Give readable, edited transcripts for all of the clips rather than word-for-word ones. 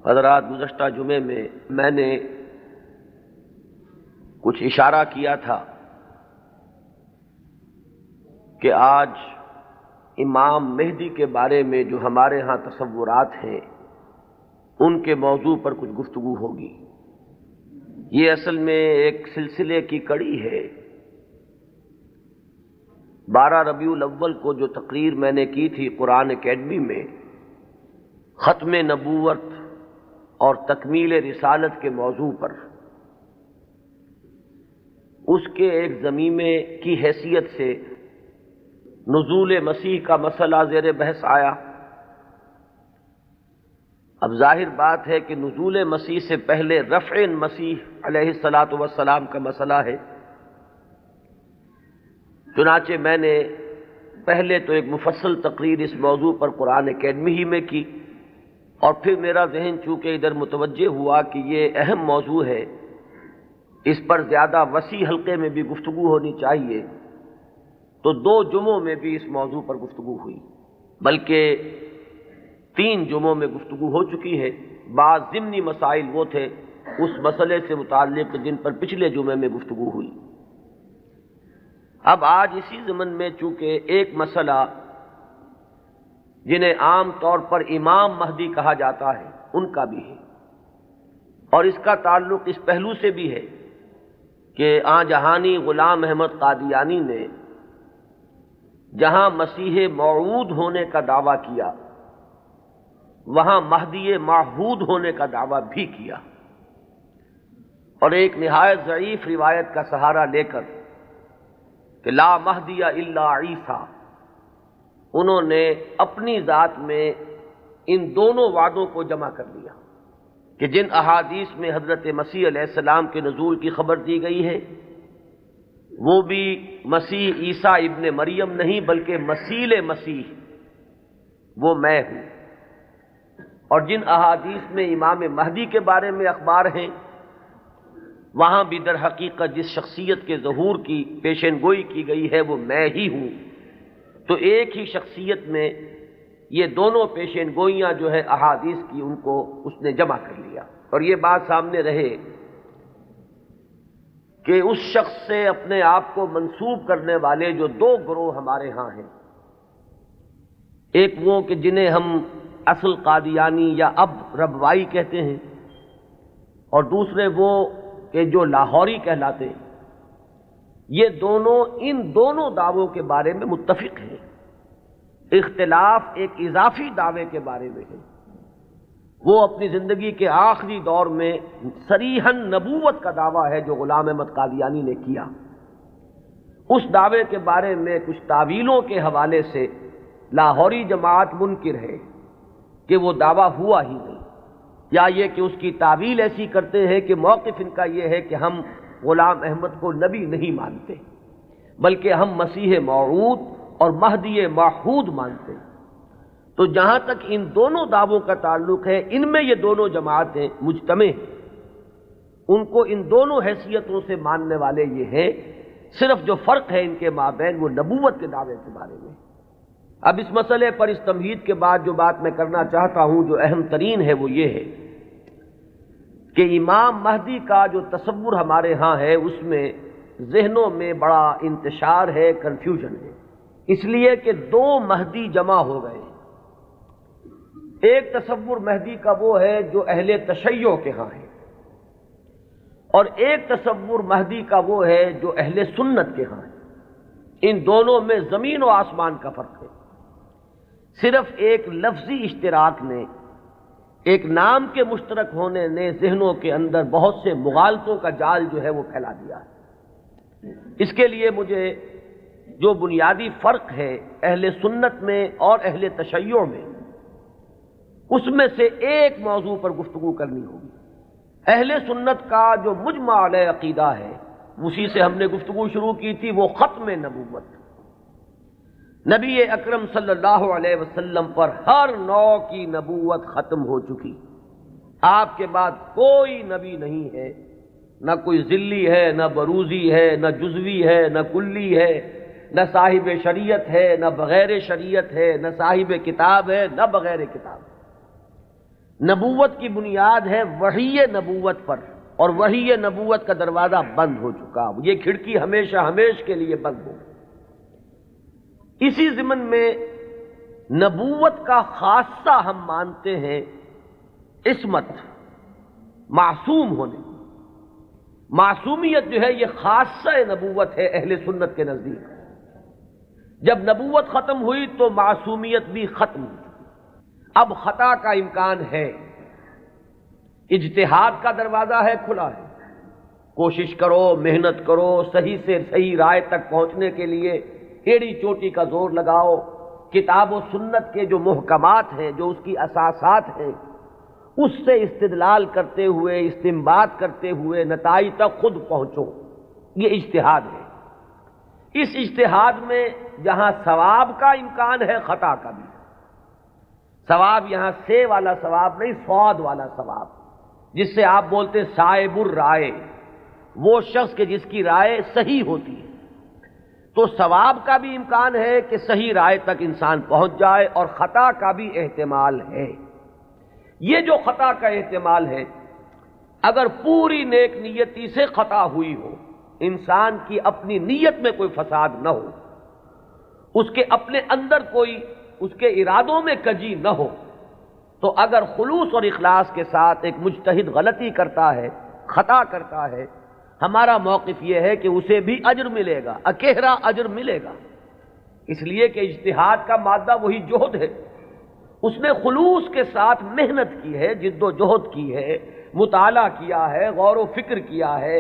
حضرات، گزشتہ جمعے میں نے کچھ اشارہ کیا تھا کہ آج امام مہدی کے بارے میں جو ہمارے ہاں تصورات ہیں ان کے موضوع پر کچھ گفتگو ہوگی۔ یہ اصل میں ایک سلسلے کی کڑی ہے۔ 12 ربیع الاول کو جو تقریر میں نے کی تھی قرآن اکیڈمی میں، ختم نبوت اور تکمیل رسالت کے موضوع پر، اس کے ایک ضمیمے کی حیثیت سے نزول مسیح کا مسئلہ زیر بحث آیا۔ اب ظاہر بات ہے کہ نزول مسیح سے پہلے رفع مسیح علیہ الصلاۃ والسلام کا مسئلہ ہے۔ چنانچہ میں نے پہلے تو ایک مفصل تقریر اس موضوع پر قرآن اکیڈمی ہی میں کی، اور پھر میرا ذہن چونکہ ادھر متوجہ ہوا کہ یہ اہم موضوع ہے، اس پر زیادہ وسیع حلقے میں بھی گفتگو ہونی چاہیے، تو 2 جمعوں میں بھی اس موضوع پر گفتگو ہوئی، بلکہ 3 جمعوں میں گفتگو ہو چکی ہے۔ بعض ضمنی مسائل وہ تھے اس مسئلے سے متعلق جن پر پچھلے جمعے میں گفتگو ہوئی۔ اب آج اسی ضمن میں چونکہ ایک مسئلہ جنہیں عام طور پر امام مہدی کہا جاتا ہے ان کا بھی ہے، اور اس کا تعلق اس پہلو سے بھی ہے کہ آن جہانی غلام احمد قادیانی نے جہاں مسیح موعود ہونے کا دعویٰ کیا، وہاں مہدی معہود ہونے کا دعویٰ بھی کیا، اور ایک نہایت ضعیف روایت کا سہارا لے کر کہ لا مہدی الا عیسیٰ، انہوں نے اپنی ذات میں ان دونوں وعدوں کو جمع کر لیا کہ جن احادیث میں حضرت مسیح علیہ السلام کے نزول کی خبر دی گئی ہے وہ بھی مسیح عیسیٰ ابن مریم نہیں بلکہ مسیل مسیح، وہ میں ہوں، اور جن احادیث میں امام مہدی کے بارے میں اخبار ہیں وہاں بھی در حقیقت جس شخصیت کے ظہور کی پیشن گوئی کی گئی ہے وہ میں ہی ہوں۔ تو ایک ہی شخصیت میں یہ دونوں پیشن گوئیاں جو ہے احادیث کی ان کو اس نے جمع کر لیا، اور یہ بات سامنے رہے کہ اس شخص سے اپنے آپ کو منسوب کرنے والے جو 2 گروہ ہمارے ہاں ہیں، ایک وہ کہ جنہیں ہم اصل قادیانی یا اب ربوائی کہتے ہیں، اور دوسرے وہ کہ جو لاہوری کہلاتے ہیں، یہ دونوں ان دونوں دعووں کے بارے میں متفق ہیں۔ اختلاف ایک اضافی دعوے کے بارے میں ہے، وہ اپنی زندگی کے آخری دور میں صریحاً نبوت کا دعویٰ ہے جو غلام احمد قادیانی نے کیا۔ اس دعوے کے بارے میں کچھ تعویلوں کے حوالے سے لاہوری جماعت منکر ہے کہ وہ دعویٰ ہوا ہی نہیں، یا یہ کہ اس کی تعویل ایسی کرتے ہیں کہ موقف ان کا یہ ہے کہ ہم غلام احمد کو نبی نہیں مانتے بلکہ ہم مسیح موعود اور مہدی معہود مانتے ہیں۔ تو جہاں تک ان دونوں دعووں کا تعلق ہے، ان میں یہ دونوں جماعتیں مجتمع ہیں، ان کو ان دونوں حیثیتوں سے ماننے والے یہ ہیں، صرف جو فرق ہے ان کے مابین وہ نبوت کے دعوے کے بارے میں۔ اب اس مسئلے پر اس تمہید کے بعد جو بات میں کرنا چاہتا ہوں جو اہم ترین ہے وہ یہ ہے کہ امام مہدی کا جو تصور ہمارے ہاں ہے اس میں ذہنوں میں بڑا انتشار ہے، کنفیوژن ہے، اس لیے کہ 2 مہدی جمع ہو گئے۔ ایک تصور مہدی کا وہ ہے جو اہل تشیع کے ہاں ہے، اور ایک تصور مہدی کا وہ ہے جو اہل سنت کے ہاں ہے۔ ان دونوں میں زمین و آسمان کا فرق ہے۔ صرف ایک لفظی اشتراک نے، ایک نام کے مشترک ہونے نے ذہنوں کے اندر بہت سے مغالطوں کا جال جو ہے وہ پھیلا دیا ہے۔ اس کے لیے مجھے جو بنیادی فرق ہے اہل سنت میں اور اہل تشیع میں، اس میں سے ایک موضوع پر گفتگو کرنی ہوگی۔ اہل سنت کا جو مجمع علیہ عقیدہ ہے، اسی سے ہم نے گفتگو شروع کی تھی، وہ ختم نبوت۔ نبی اکرم صلی اللہ علیہ وسلم پر ہر نوع کی نبوت ختم ہو چکی، آپ کے بعد کوئی نبی نہیں ہے، نہ کوئی ذلی ہے، نہ بروزی ہے، نہ جزوی ہے، نہ کلی ہے، نہ صاحب شریعت ہے، نہ بغیر شریعت ہے، نہ صاحب کتاب ہے، نہ بغیر کتاب ہے۔ نبوت کی بنیاد ہے وحی نبوت پر، اور وحی نبوت کا دروازہ بند ہو چکا، یہ کھڑکی ہمیشہ ہمیش کے لیے بند ہو۔ اسی ضمن میں نبوت کا خاصہ ہم مانتے ہیں عصمت، معصوم ہونے۔ معصومیت جو ہے یہ خاصہ نبوت ہے اہل سنت کے نزدیک۔ جب نبوت ختم ہوئی تو معصومیت بھی ختم ہوئی۔ اب خطا کا امکان ہے، اجتہاد کا دروازہ ہے، کھلا ہے، کوشش کرو، محنت کرو، صحیح سے صحیح رائے تک پہنچنے کے لیے ایڑی چوٹی کا زور لگاؤ، کتاب و سنت کے جو محکمات ہیں، جو اس کی اساسات ہیں، اس سے استدلال کرتے ہوئے، استنباط کرتے ہوئے نتائج تک خود پہنچو، یہ اجتہاد ہے۔ اس اجتہاد میں جہاں ثواب کا امکان ہے، خطا کا بھی۔ ثواب یہاں سے والا ثواب نہیں، صاد والا ثواب، جس سے آپ بولتے صائب الرائے، وہ شخص کہ جس کی رائے صحیح ہوتی ہے۔ تو ثواب کا بھی امکان ہے کہ صحیح رائے تک انسان پہنچ جائے، اور خطا کا بھی احتمال ہے۔ یہ جو خطا کا احتمال ہے، اگر پوری نیک نیتی سے خطا ہوئی ہو، انسان کی اپنی نیت میں کوئی فساد نہ ہو، اس کے اپنے اندر کوئی، اس کے ارادوں میں کجی نہ ہو، تو اگر خلوص اور اخلاص کے ساتھ ایک مجتہد غلطی کرتا ہے، خطا کرتا ہے، ہمارا موقف یہ ہے کہ اسے بھی اجر ملے گا، اکہرا اجر ملے گا، اس لیے کہ اجتہاد کا مادہ وہی جہد ہے۔ اس نے خلوص کے ساتھ محنت کی ہے، جد و جہد کی ہے، مطالعہ کیا ہے، غور و فکر کیا ہے،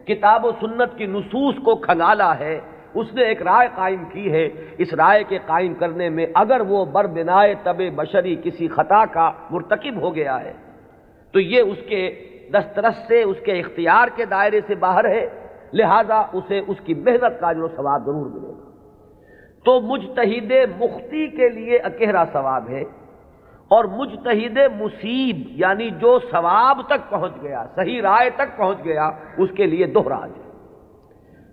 کتاب و سنت کی نصوص کو کھنگالا ہے، اس نے ایک رائے قائم کی ہے۔ اس رائے کے قائم کرنے میں اگر وہ بربنائے طبع بشری کسی خطا کا مرتکب ہو گیا ہے تو یہ اس کے دسترس سے، اس کے اختیار کے دائرے سے باہر ہے، لہذا اسے اس کی محنت کا اجر و ثواب ضرور ملے گا۔ تو مجتہد مخطی کے لیے اکہرا ثواب ہے، اور مجتہد مصیب یعنی جو ثواب تک پہنچ گیا، صحیح رائے تک پہنچ گیا، اس کے لیے دوہرا اجر۔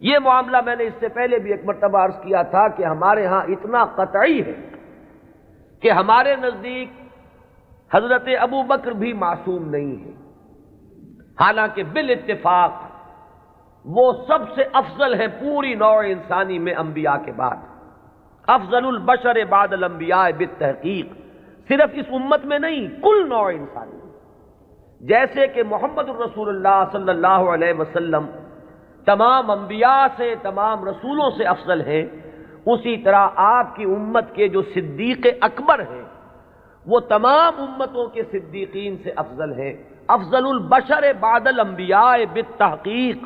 یہ معاملہ میں نے اس سے پہلے بھی ایک مرتبہ عرض کیا تھا کہ ہمارے ہاں اتنا قطعی ہے کہ ہمارے نزدیک حضرت ابو بکر بھی معصوم نہیں ہے، حالانکہ بالاتفاق وہ سب سے افضل ہے پوری نوع انسانی میں انبیاء کے بعد، افضل البشر بعد الانبیاء بالتحقیق، صرف اس امت میں نہیں، کل نوع انسانی میں۔ جیسے کہ محمد الرسول اللہ صلی اللہ علیہ وسلم تمام انبیاء سے، تمام رسولوں سے افضل ہیں، اسی طرح آپ کی امت کے جو صدیق اکبر ہیں وہ تمام امتوں کے صدیقین سے افضل ہیں۔ افضل البشر بعد الانبیاء بالتحقیق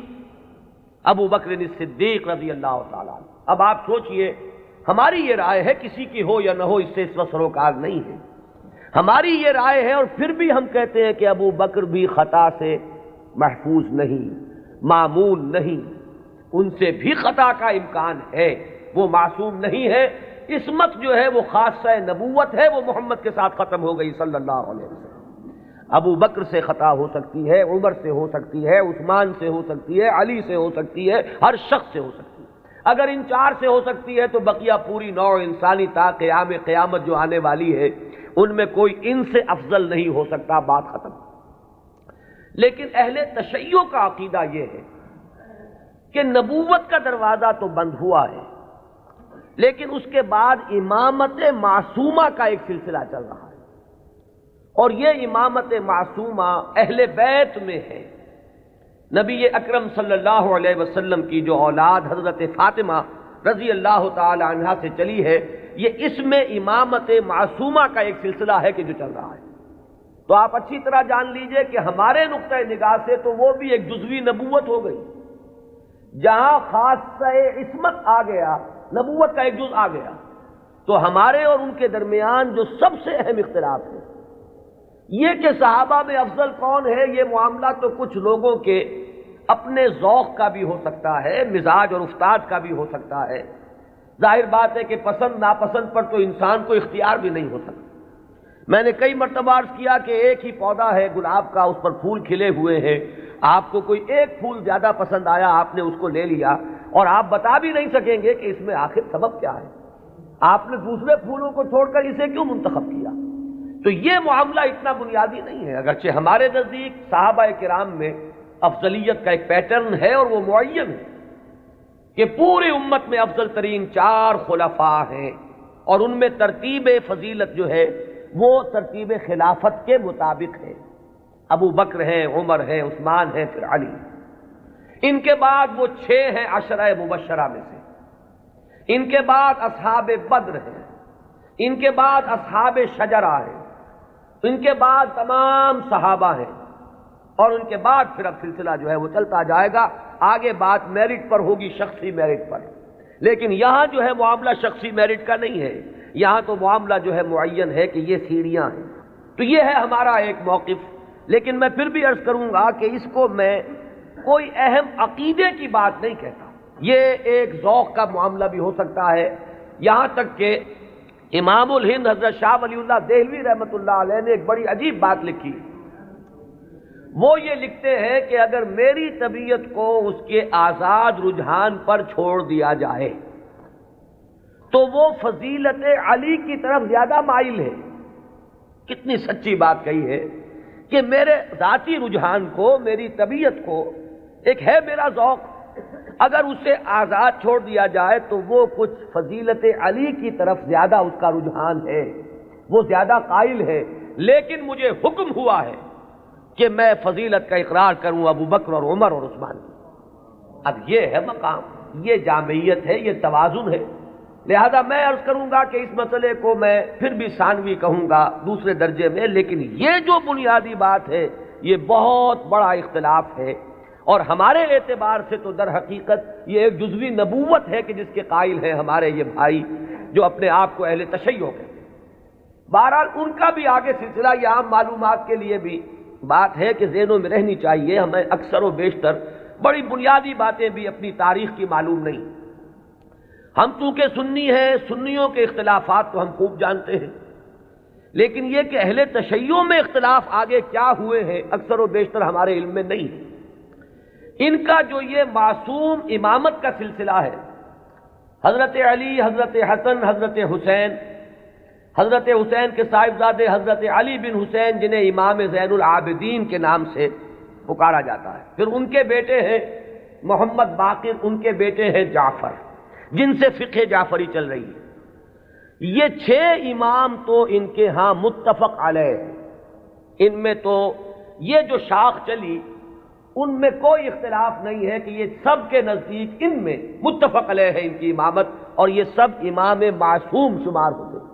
ابو بکر الصدیق رضی اللہ تعالیٰ عنہ۔ اب آپ سوچئے، ہماری یہ رائے ہے، کسی کی ہو یا نہ ہو اس سے اس وقت سروکار نہیں ہے، ہماری یہ رائے ہے، اور پھر بھی ہم کہتے ہیں کہ ابو بکر بھی خطا سے محفوظ نہیں، معمول نہیں، ان سے بھی خطا کا امکان ہے، وہ معصوم نہیں ہے۔ عصمت جو ہے وہ خاصہ نبوت ہے، وہ محمد کے ساتھ ختم ہو گئی صلی اللہ علیہ وسلم۔ ابو بکر سے خطا ہو سکتی ہے، عمر سے ہو سکتی ہے، عثمان سے ہو سکتی ہے، علی سے ہو سکتی ہے، ہر شخص سے ہو سکتی ہے۔ اگر ان چار سے ہو سکتی ہے تو بقیہ پوری نوع انسانی تا قیام قیامت جو آنے والی ہے ان میں کوئی ان سے افضل نہیں ہو سکتا، بات ختم۔ لیکن اہل تشیع کا عقیدہ یہ ہے کہ نبوت کا دروازہ تو بند ہوا ہے، لیکن اس کے بعد امامت معصومہ کا ایک سلسلہ چل رہا ہے، اور یہ امامت معصومہ اہل بیت میں ہے۔ نبی اکرم صلی اللہ علیہ وسلم کی جو اولاد حضرت فاطمہ رضی اللہ تعالی عنہا سے چلی ہے، یہ اس میں امامت معصومہ کا ایک سلسلہ ہے کہ جو چل رہا ہے۔ تو آپ اچھی طرح جان لیجئے کہ ہمارے نقطۂ نگاہ سے تو وہ بھی ایک جزوی نبوت ہو گئی، جہاں خاصہ عصمت آ گیا، نبوت کا ایک جز آ گیا، تو ہمارے اور ان کے درمیان جو سب سے اہم اختلاف ہے یہ کہ صحابہ میں افضل کون ہے، یہ معاملہ تو کچھ لوگوں کے اپنے ذوق کا بھی ہو سکتا ہے، مزاج اور افتاد کا بھی ہو سکتا ہے۔ ظاہر بات ہے کہ پسند ناپسند پر تو انسان کو اختیار بھی نہیں ہو سکتا۔ میں نے کئی مرتبہ عرض کیا کہ ایک ہی پودا ہے گلاب کا، اس پر پھول کھلے ہوئے ہیں، آپ کو کوئی ایک پھول زیادہ پسند آیا، آپ نے اس کو لے لیا، اور آپ بتا بھی نہیں سکیں گے کہ اس میں آخر سبب کیا ہے، آپ نے دوسرے پھولوں کو چھوڑ کر اسے کیوں منتخب کیا۔ تو یہ معاملہ اتنا بنیادی نہیں ہے، اگرچہ ہمارے نزدیک صحابہ کرام میں افضلیت کا ایک پیٹرن ہے اور وہ معین ہے کہ پوری امت میں افضل ترین 4 خلفاء ہیں، اور ان میں ترتیب فضیلت جو ہے وہ ترتیب خلافت کے مطابق ہے۔ ابو بکر ہیں، عمر ہیں، عثمان ہیں، پھر علی۔ ان کے بعد وہ 6 ہیں عشرہ مبشرہ میں سے، ان کے بعد اصحاب بدر ہیں، ان کے بعد اصحاب شجرہ ہیں، ان کے بعد تمام صحابہ ہیں، اور ان کے بعد پھر اب سلسلہ جو ہے وہ چلتا جائے گا۔ آگے بات میرٹ پر ہوگی، شخصی میرٹ پر، لیکن یہاں جو ہے معاملہ شخصی میرٹ کا نہیں ہے، یہاں تو معاملہ جو ہے معین ہے کہ یہ سیڑھیاں ہیں۔ تو یہ ہے ہمارا ایک موقف، لیکن میں پھر بھی عرض کروں گا کہ اس کو میں کوئی اہم عقیدے کی بات نہیں کہتا، یہ ایک ذوق کا معاملہ بھی ہو سکتا ہے۔ یہاں تک کہ امام الہند حضرت شاہ ولی اللہ دہلوی رحمۃ اللہ علیہ نے ایک بڑی عجیب بات لکھی، وہ یہ لکھتے ہیں کہ اگر میری طبیعت کو اس کے آزاد رجحان پر چھوڑ دیا جائے تو وہ فضیلت علی کی طرف زیادہ مائل ہے۔ کتنی سچی بات کہی ہے کہ میرے ذاتی رجحان کو، میری طبیعت کو، ایک ہے میرا ذوق، اگر اسے آزاد چھوڑ دیا جائے تو وہ کچھ فضیلت علی کی طرف زیادہ اس کا رجحان ہے، وہ زیادہ قائل ہے، لیکن مجھے حکم ہوا ہے کہ میں فضیلت کا اقرار کروں ابو بکر اور عمر اور عثمان کی۔ اب یہ ہے مقام، یہ جامعیت ہے، یہ توازن ہے۔ لہذا میں عرض کروں گا کہ اس مسئلے کو میں پھر بھی ثانوی کہوں گا، دوسرے درجے میں، لیکن یہ جو بنیادی بات ہے یہ بہت بڑا اختلاف ہے، اور ہمارے اعتبار سے تو در حقیقت یہ ایک جزوی نبوت ہے کہ جس کے قائل ہیں ہمارے یہ بھائی جو اپنے آپ کو اہل تشیع کہتے ہیں۔ بہرحال ان کا بھی آگے سلسلہ، یہ عام معلومات کے لیے بھی بات ہے کہ ذہنوں میں رہنی چاہیے، ہمیں اکثر و بیشتر بڑی بنیادی باتیں بھی اپنی تاریخ کی معلوم نہیں۔ ہم چونکہ سنی ہیں، سنیوں کے اختلافات تو ہم خوب جانتے ہیں، لیکن یہ کہ اہل تشیع میں اختلاف آگے کیا ہوئے ہیں اکثر و بیشتر ہمارے علم میں نہیں ہے۔ ان کا جو یہ معصوم امامت کا سلسلہ ہے، حضرت علی، حضرت حسن، حضرت حسین، حضرت حسین کے صاحبزادے حضرت علی بن حسین جنہیں امام زین العابدین کے نام سے پکارا جاتا ہے، پھر ان کے بیٹے ہیں محمد باقر، ان کے بیٹے ہیں جعفر، جن سے فقہ جعفری چل رہی ہے۔ یہ 6 امام تو ان کے ہاں متفق علیہ، ان میں تو یہ جو شاخ چلی ان میں کوئی اختلاف نہیں ہے کہ یہ سب کے نزدیک ان میں متفق علیہ ہے ان کی امامت، اور یہ سب امام معصوم شمار ہوتے ہیں۔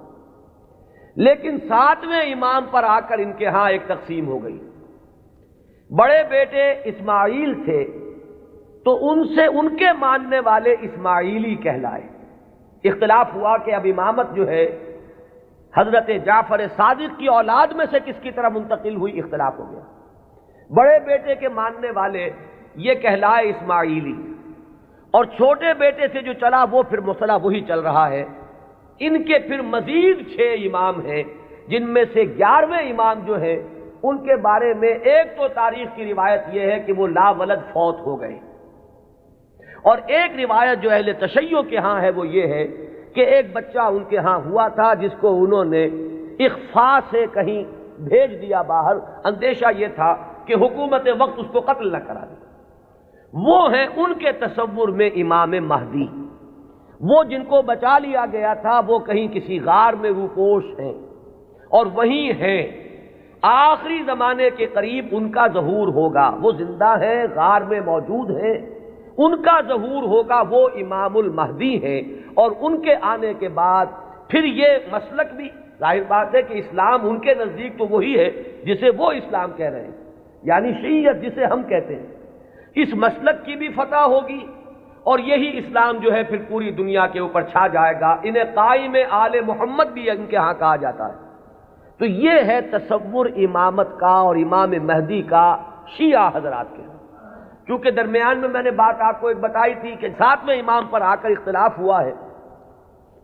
لیکن 7ویں امام پر آ کر ان کے ہاں ایک تقسیم ہو گئی۔ بڑے بیٹے اسماعیل تھے تو ان سے ان کے ماننے والے اسماعیلی کہلائے۔ اختلاف ہوا کہ اب امامت جو ہے حضرت جعفر صادق کی اولاد میں سے کس کی طرف منتقل ہوئی، اختلاف ہو گیا۔ بڑے بیٹے کے ماننے والے یہ کہلائے اسماعیلی، اور چھوٹے بیٹے سے جو چلا وہ پھر مسئلہ وہی چل رہا ہے۔ ان کے پھر مزید 6 امام ہیں، جن میں سے 11ویں امام جو ہے ان کے بارے میں ایک تو تاریخ کی روایت یہ ہے کہ وہ لا ولد فوت ہو گئے، اور ایک روایت جو اہل تشیع کے ہاں ہے وہ یہ ہے کہ ایک بچہ ان کے ہاں ہوا تھا جس کو انہوں نے اخفاء سے کہیں بھیج دیا باہر، اندیشہ یہ تھا کہ حکومت وقت اس کو قتل نہ کرا دے۔ وہ ہیں ان کے تصور میں امام مہدی، وہ جن کو بچا لیا گیا تھا وہ کہیں کسی غار میں روپوش ہیں، اور وہیں ہیں، آخری زمانے کے قریب ان کا ظہور ہوگا، وہ زندہ ہیں، غار میں موجود ہیں، ان کا ظہور ہوگا، وہ امام المہدی ہیں۔ اور ان کے آنے کے بعد پھر یہ مسلک بھی ظاہر بات ہے کہ اسلام ان کے نزدیک تو وہی ہے جسے وہ اسلام کہہ رہے ہیں، یعنی شیعیت جسے ہم کہتے ہیں، اس مسلک کی بھی فتح ہوگی، اور یہی اسلام جو ہے پھر پوری دنیا کے اوپر چھا جائے گا۔ انہیں قائم آل محمد بھی ان کے ہاں کہا جاتا ہے۔ تو یہ ہے تصور امامت کا اور امام مہدی کا شیعہ حضرات کے۔ کیونکہ درمیان میں نے بات آپ کو ایک بتائی تھی کہ 7ویں امام پر آ کر اختلاف ہوا ہے،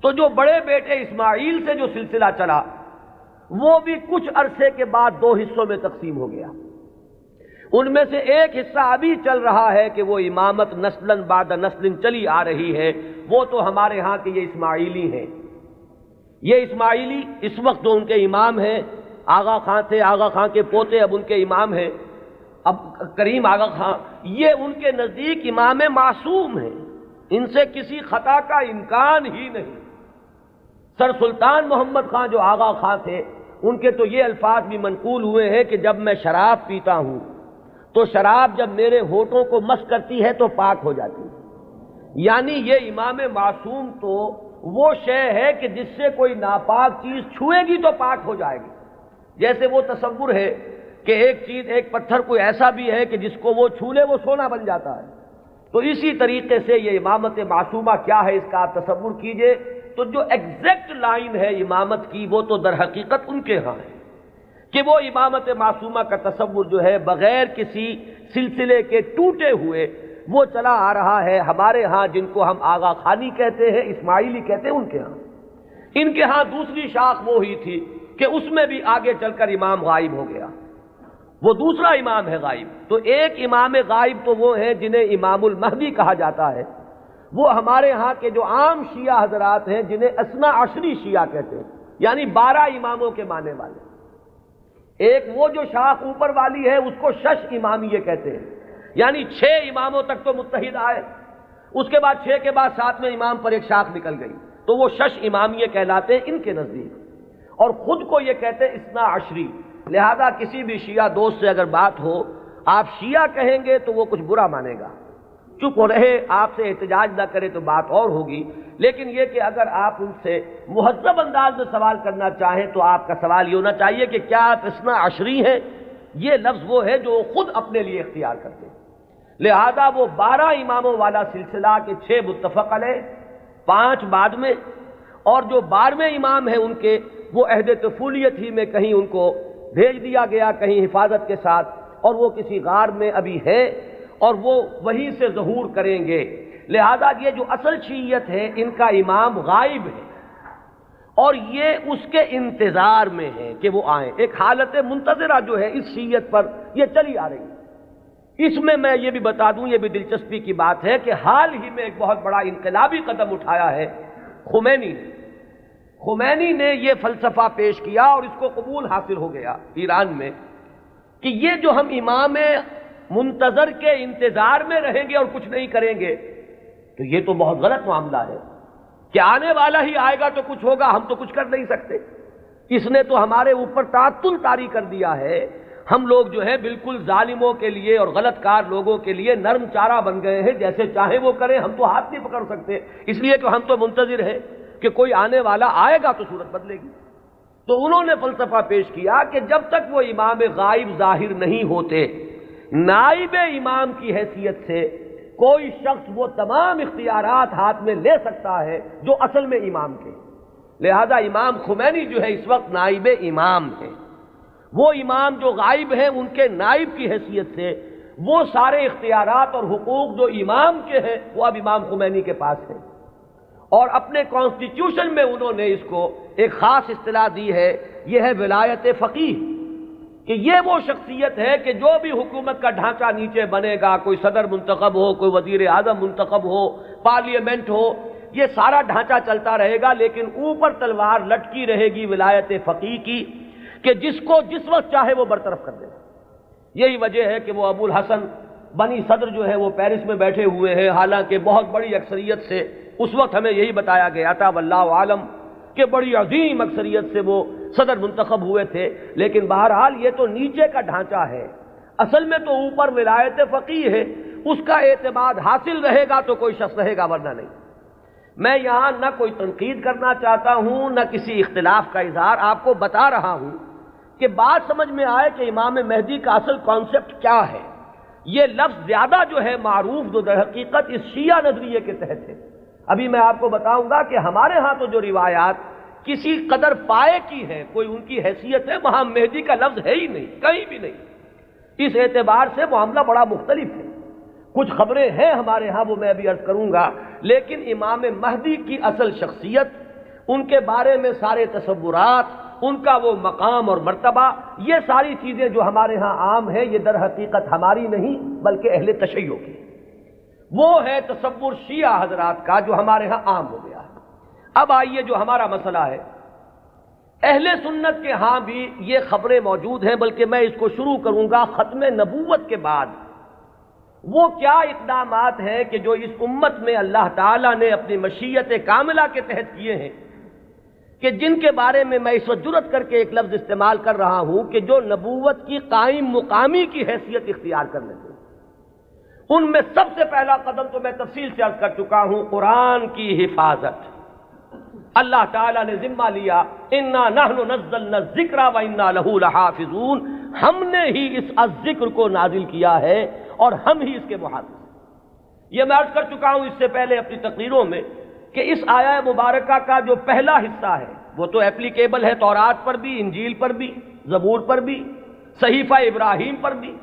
تو جو بڑے بیٹے اسماعیل سے جو سلسلہ چلا وہ بھی کچھ عرصے کے بعد 2 حصوں میں تقسیم ہو گیا۔ ان میں سے ایک حصہ ابھی چل رہا ہے کہ وہ امامت نسلاً بعد نسل چلی آ رہی ہے، وہ تو ہمارے ہاں کے یہ اسماعیلی ہیں۔ یہ اسماعیلی اس وقت جو ان کے امام ہیں آغا خان تھے، آغا خان کے پوتے اب ان کے امام ہیں، اب کریم آغا خان، یہ ان کے نزدیک امام معصوم ہیں، ان سے کسی خطا کا امکان ہی نہیں۔ سر سلطان محمد خان جو آغا خان تھے، ان کے تو یہ الفاظ بھی منقول ہوئے ہیں کہ جب میں شراب پیتا ہوں تو شراب جب میرے ہونٹوں کو مس کرتی ہے تو پاک ہو جاتی ہے۔ یعنی یہ امام معصوم تو وہ شے ہے کہ جس سے کوئی ناپاک چیز چھوئے گی تو پاک ہو جائے گی۔ جیسے وہ تصور ہے کہ ایک چیز، ایک پتھر کوئی ایسا بھی ہے کہ جس کو وہ چھو لے وہ سونا بن جاتا ہے، تو اسی طریقے سے یہ امامت معصومہ کیا ہے اس کا آپ تصور کیجئے۔ تو جو ایگزیکٹ لائن ہے امامت کی وہ تو در حقیقت ان کے ہاں ہے کہ وہ امامت معصومہ کا تصور جو ہے بغیر کسی سلسلے کے ٹوٹے ہوئے وہ چلا آ رہا ہے ہمارے ہاں، جن کو ہم آغا خانی کہتے ہیں، اسماعیلی کہتے ہیں، ان کے ہاں۔ ان کے ہاں دوسری شاخ وہ ہی تھی کہ اس میں بھی آگے چل کر امام غائب ہو گیا، وہ دوسرا امام ہے غائب۔ تو ایک امام غائب تو وہ ہیں جنہیں امام المہدی کہا جاتا ہے، وہ ہمارے ہاں کے جو عام شیعہ حضرات ہیں جنہیں اثنا عشری شیعہ کہتے ہیں، یعنی 12 اماموں کے ماننے والے۔ ایک وہ جو شاخ اوپر والی ہے اس کو شش امامیہ کہتے ہیں، یعنی 6 اماموں تک تو متحد آئے، اس کے بعد 6 کے بعد 7ویں امام پر ایک شاخ نکل گئی، تو وہ شش امامیہ کہلاتے ہیں ان کے نزدیک، اور خود کو یہ کہتے ہیں اثنا عشری۔ لہذا کسی بھی شیعہ دوست سے اگر بات ہو، آپ شیعہ کہیں گے تو وہ کچھ برا مانے گا، چپ رہے، آپ سے احتجاج نہ کرے تو بات اور ہوگی، لیکن یہ کہ اگر آپ ان سے مہذب انداز میں سوال کرنا چاہیں تو آپ کا سوال یہ ہونا چاہیے کہ کیا آپ اثنا عشری ہیں؟ یہ لفظ وہ ہے جو خود اپنے لیے اختیار کرتے ہیں۔ لہذا وہ 12 اماموں والا سلسلہ کے 6 متفق علیہ، 5 بعد میں، اور جو 12ویں امام ہیں ان کے وہ عہد طفولیت ہی میں کہیں ان کو بھیج دیا گیا کہیں حفاظت کے ساتھ، اور وہ کسی غار میں ابھی ہے اور وہ وہیں سے ظہور کریں گے۔ لہذا یہ جو اصل شیعیت ہے ان کا امام غائب ہے اور یہ اس کے انتظار میں ہے کہ وہ آئیں، ایک حالت منتظرہ جو ہے اس شیعیت پر یہ چلی آ رہی ہے۔ اس میں یہ بھی بتا دوں، یہ بھی دلچسپی کی بات ہے کہ حال ہی میں ایک بہت بڑا انقلابی قدم اٹھایا ہے خمینی نے یہ فلسفہ پیش کیا اور اس کو قبول حاصل ہو گیا ایران میں کہ یہ جو ہم امام منتظر کے انتظار میں رہیں گے اور کچھ نہیں کریں گے تو یہ تو بہت غلط معاملہ ہے کہ آنے والا ہی آئے گا تو کچھ ہوگا، ہم تو کچھ کر نہیں سکتے۔ اس نے تو ہمارے اوپر تعطل طاری کر دیا ہے، ہم لوگ جو ہے بالکل ظالموں کے لیے اور غلط کار لوگوں کے لیے نرم چارہ بن گئے ہیں، جیسے چاہے وہ کریں، ہم تو ہاتھ نہیں پکڑ سکتے، اس لیے کہ ہم تو منتظر ہیں کہ کوئی آنے والا آئے گا تو صورت بدلے گی۔ تو انہوں نے فلسفہ پیش کیا کہ جب تک وہ امام غائب ظاہر نہیں ہوتے، نائب امام کی حیثیت سے کوئی شخص وہ تمام اختیارات ہاتھ میں لے سکتا ہے جو اصل میں امام کے۔ لہذا امام خمینی جو ہے اس وقت نائب امام ہے، وہ امام جو غائب ہیں ان کے نائب کی حیثیت سے وہ سارے اختیارات اور حقوق جو امام کے ہیں وہ اب امام خمینی کے پاس ہیں، اور اپنے کانسٹیٹیوشن میں انہوں نے اس کو ایک خاص اصطلاح دی ہے، یہ ہے ولایت فقیہ، کہ یہ وہ شخصیت ہے کہ جو بھی حکومت کا ڈھانچہ نیچے بنے گا، کوئی صدر منتخب ہو، کوئی وزیر اعظم منتخب ہو، پارلیمنٹ ہو، یہ سارا ڈھانچہ چلتا رہے گا، لیکن اوپر تلوار لٹکی رہے گی ولایت فقیہ کی کہ جس کو جس وقت چاہے وہ برطرف کر دے۔ یہی وجہ ہے کہ وہ ابو الحسن بنی صدر جو ہے وہ پیرس میں بیٹھے ہوئے ہیں، حالانکہ بہت بڑی اکثریت سے اس وقت ہمیں یہی بتایا گیا تھا واللہ عالم کہ بڑی عظیم اکثریت سے وہ صدر منتخب ہوئے تھے، لیکن بہرحال یہ تو نیچے کا ڈھانچہ ہے، اصل میں تو اوپر ولایت فقیہ ہے، اس کا اعتماد حاصل رہے گا تو کوئی شخص رہے گا، ورنہ نہیں۔ میں یہاں نہ کوئی تنقید کرنا چاہتا ہوں نہ کسی اختلاف کا اظہار، آپ کو بتا رہا ہوں کہ بات سمجھ میں آئے کہ امام مہدی کا اصل کانسیپٹ کیا ہے۔ یہ لفظ زیادہ جو ہے معروف جو در حقیقت اس شیعہ نظریے کے تحت ہے۔ ابھی میں آپ کو بتاؤں گا کہ ہمارے ہاں تو جو روایات کسی قدر پائے کی ہیں، کوئی ان کی حیثیت ہے، وہاں مہدی کا لفظ ہے ہی نہیں، کہیں بھی نہیں۔ اس اعتبار سے معاملہ بڑا مختلف ہے، کچھ خبریں ہیں ہمارے ہاں وہ میں ابھی عرض کروں گا، لیکن امام مہدی کی اصل شخصیت، ان کے بارے میں سارے تصورات، ان کا وہ مقام اور مرتبہ، یہ ساری چیزیں جو ہمارے ہاں عام ہیں، یہ در حقیقت ہماری نہیں بلکہ اہل تشیع کی، وہ ہے تصور شیعہ حضرات کا جو ہمارے ہاں عام ہو گیا ہے۔ اب آئیے جو ہمارا مسئلہ ہے اہل سنت کے ہاں بھی یہ خبریں موجود ہیں، بلکہ میں اس کو شروع کروں گا ختم نبوت کے بعد۔ وہ کیا اقدامات ہیں کہ جو اس امت میں اللہ تعالیٰ نے اپنی مشیت کاملہ کے تحت کیے ہیں، کہ جن کے بارے میں میں اس وقت جرأت کر کے ایک لفظ استعمال کر رہا ہوں کہ جو نبوت کی قائم مقامی کی حیثیت اختیار کر لیتے ہیں۔ ان میں سب سے پہلا قدم تو میں تفصیل سے عرض کر چکا ہوں، قرآن کی حفاظت۔ اللہ تعالیٰ نے ذمہ لیا، انا نحن نزلنا الذکر وانا لہ لحافظون، ہم نے ہی اس ذکر کو نازل کیا ہے اور ہم ہی اس کے محافظ۔ یہ میں عرض کر چکا ہوں اس سے پہلے اپنی تقریروں میں کہ اس آیہ مبارکہ کا جو پہلا حصہ ہے وہ تو اپلیکیبل ہے تورات پر بھی، انجیل پر بھی، زبور پر بھی، صحیفہ ابراہیم پر بھی۔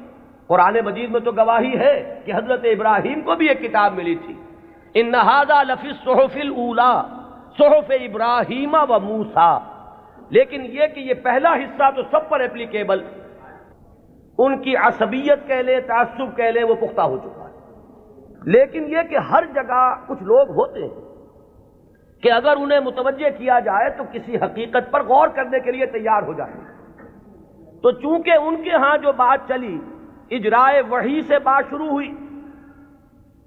قرآن مجید میں تو گواہی ہے کہ حضرت ابراہیم کو بھی ایک کتاب ملی تھی، ان ھذا لفی الصحف الاولی صحف ابراہیم و موسیٰ۔ لیکن یہ کہ یہ پہلا حصہ تو سب پر اپلیکیبل، ان کی عصبیت کہہ لیں، تعصب کہہ لیں، وہ پختہ ہو چکا ہے۔ لیکن یہ کہ ہر جگہ کچھ لوگ ہوتے ہیں کہ اگر انہیں متوجہ کیا جائے تو کسی حقیقت پر غور کرنے کے لیے تیار ہو جائیں۔ تو چونکہ ان کے ہاں جو بات چلی، اجرائے وحی سے بات شروع ہوئی،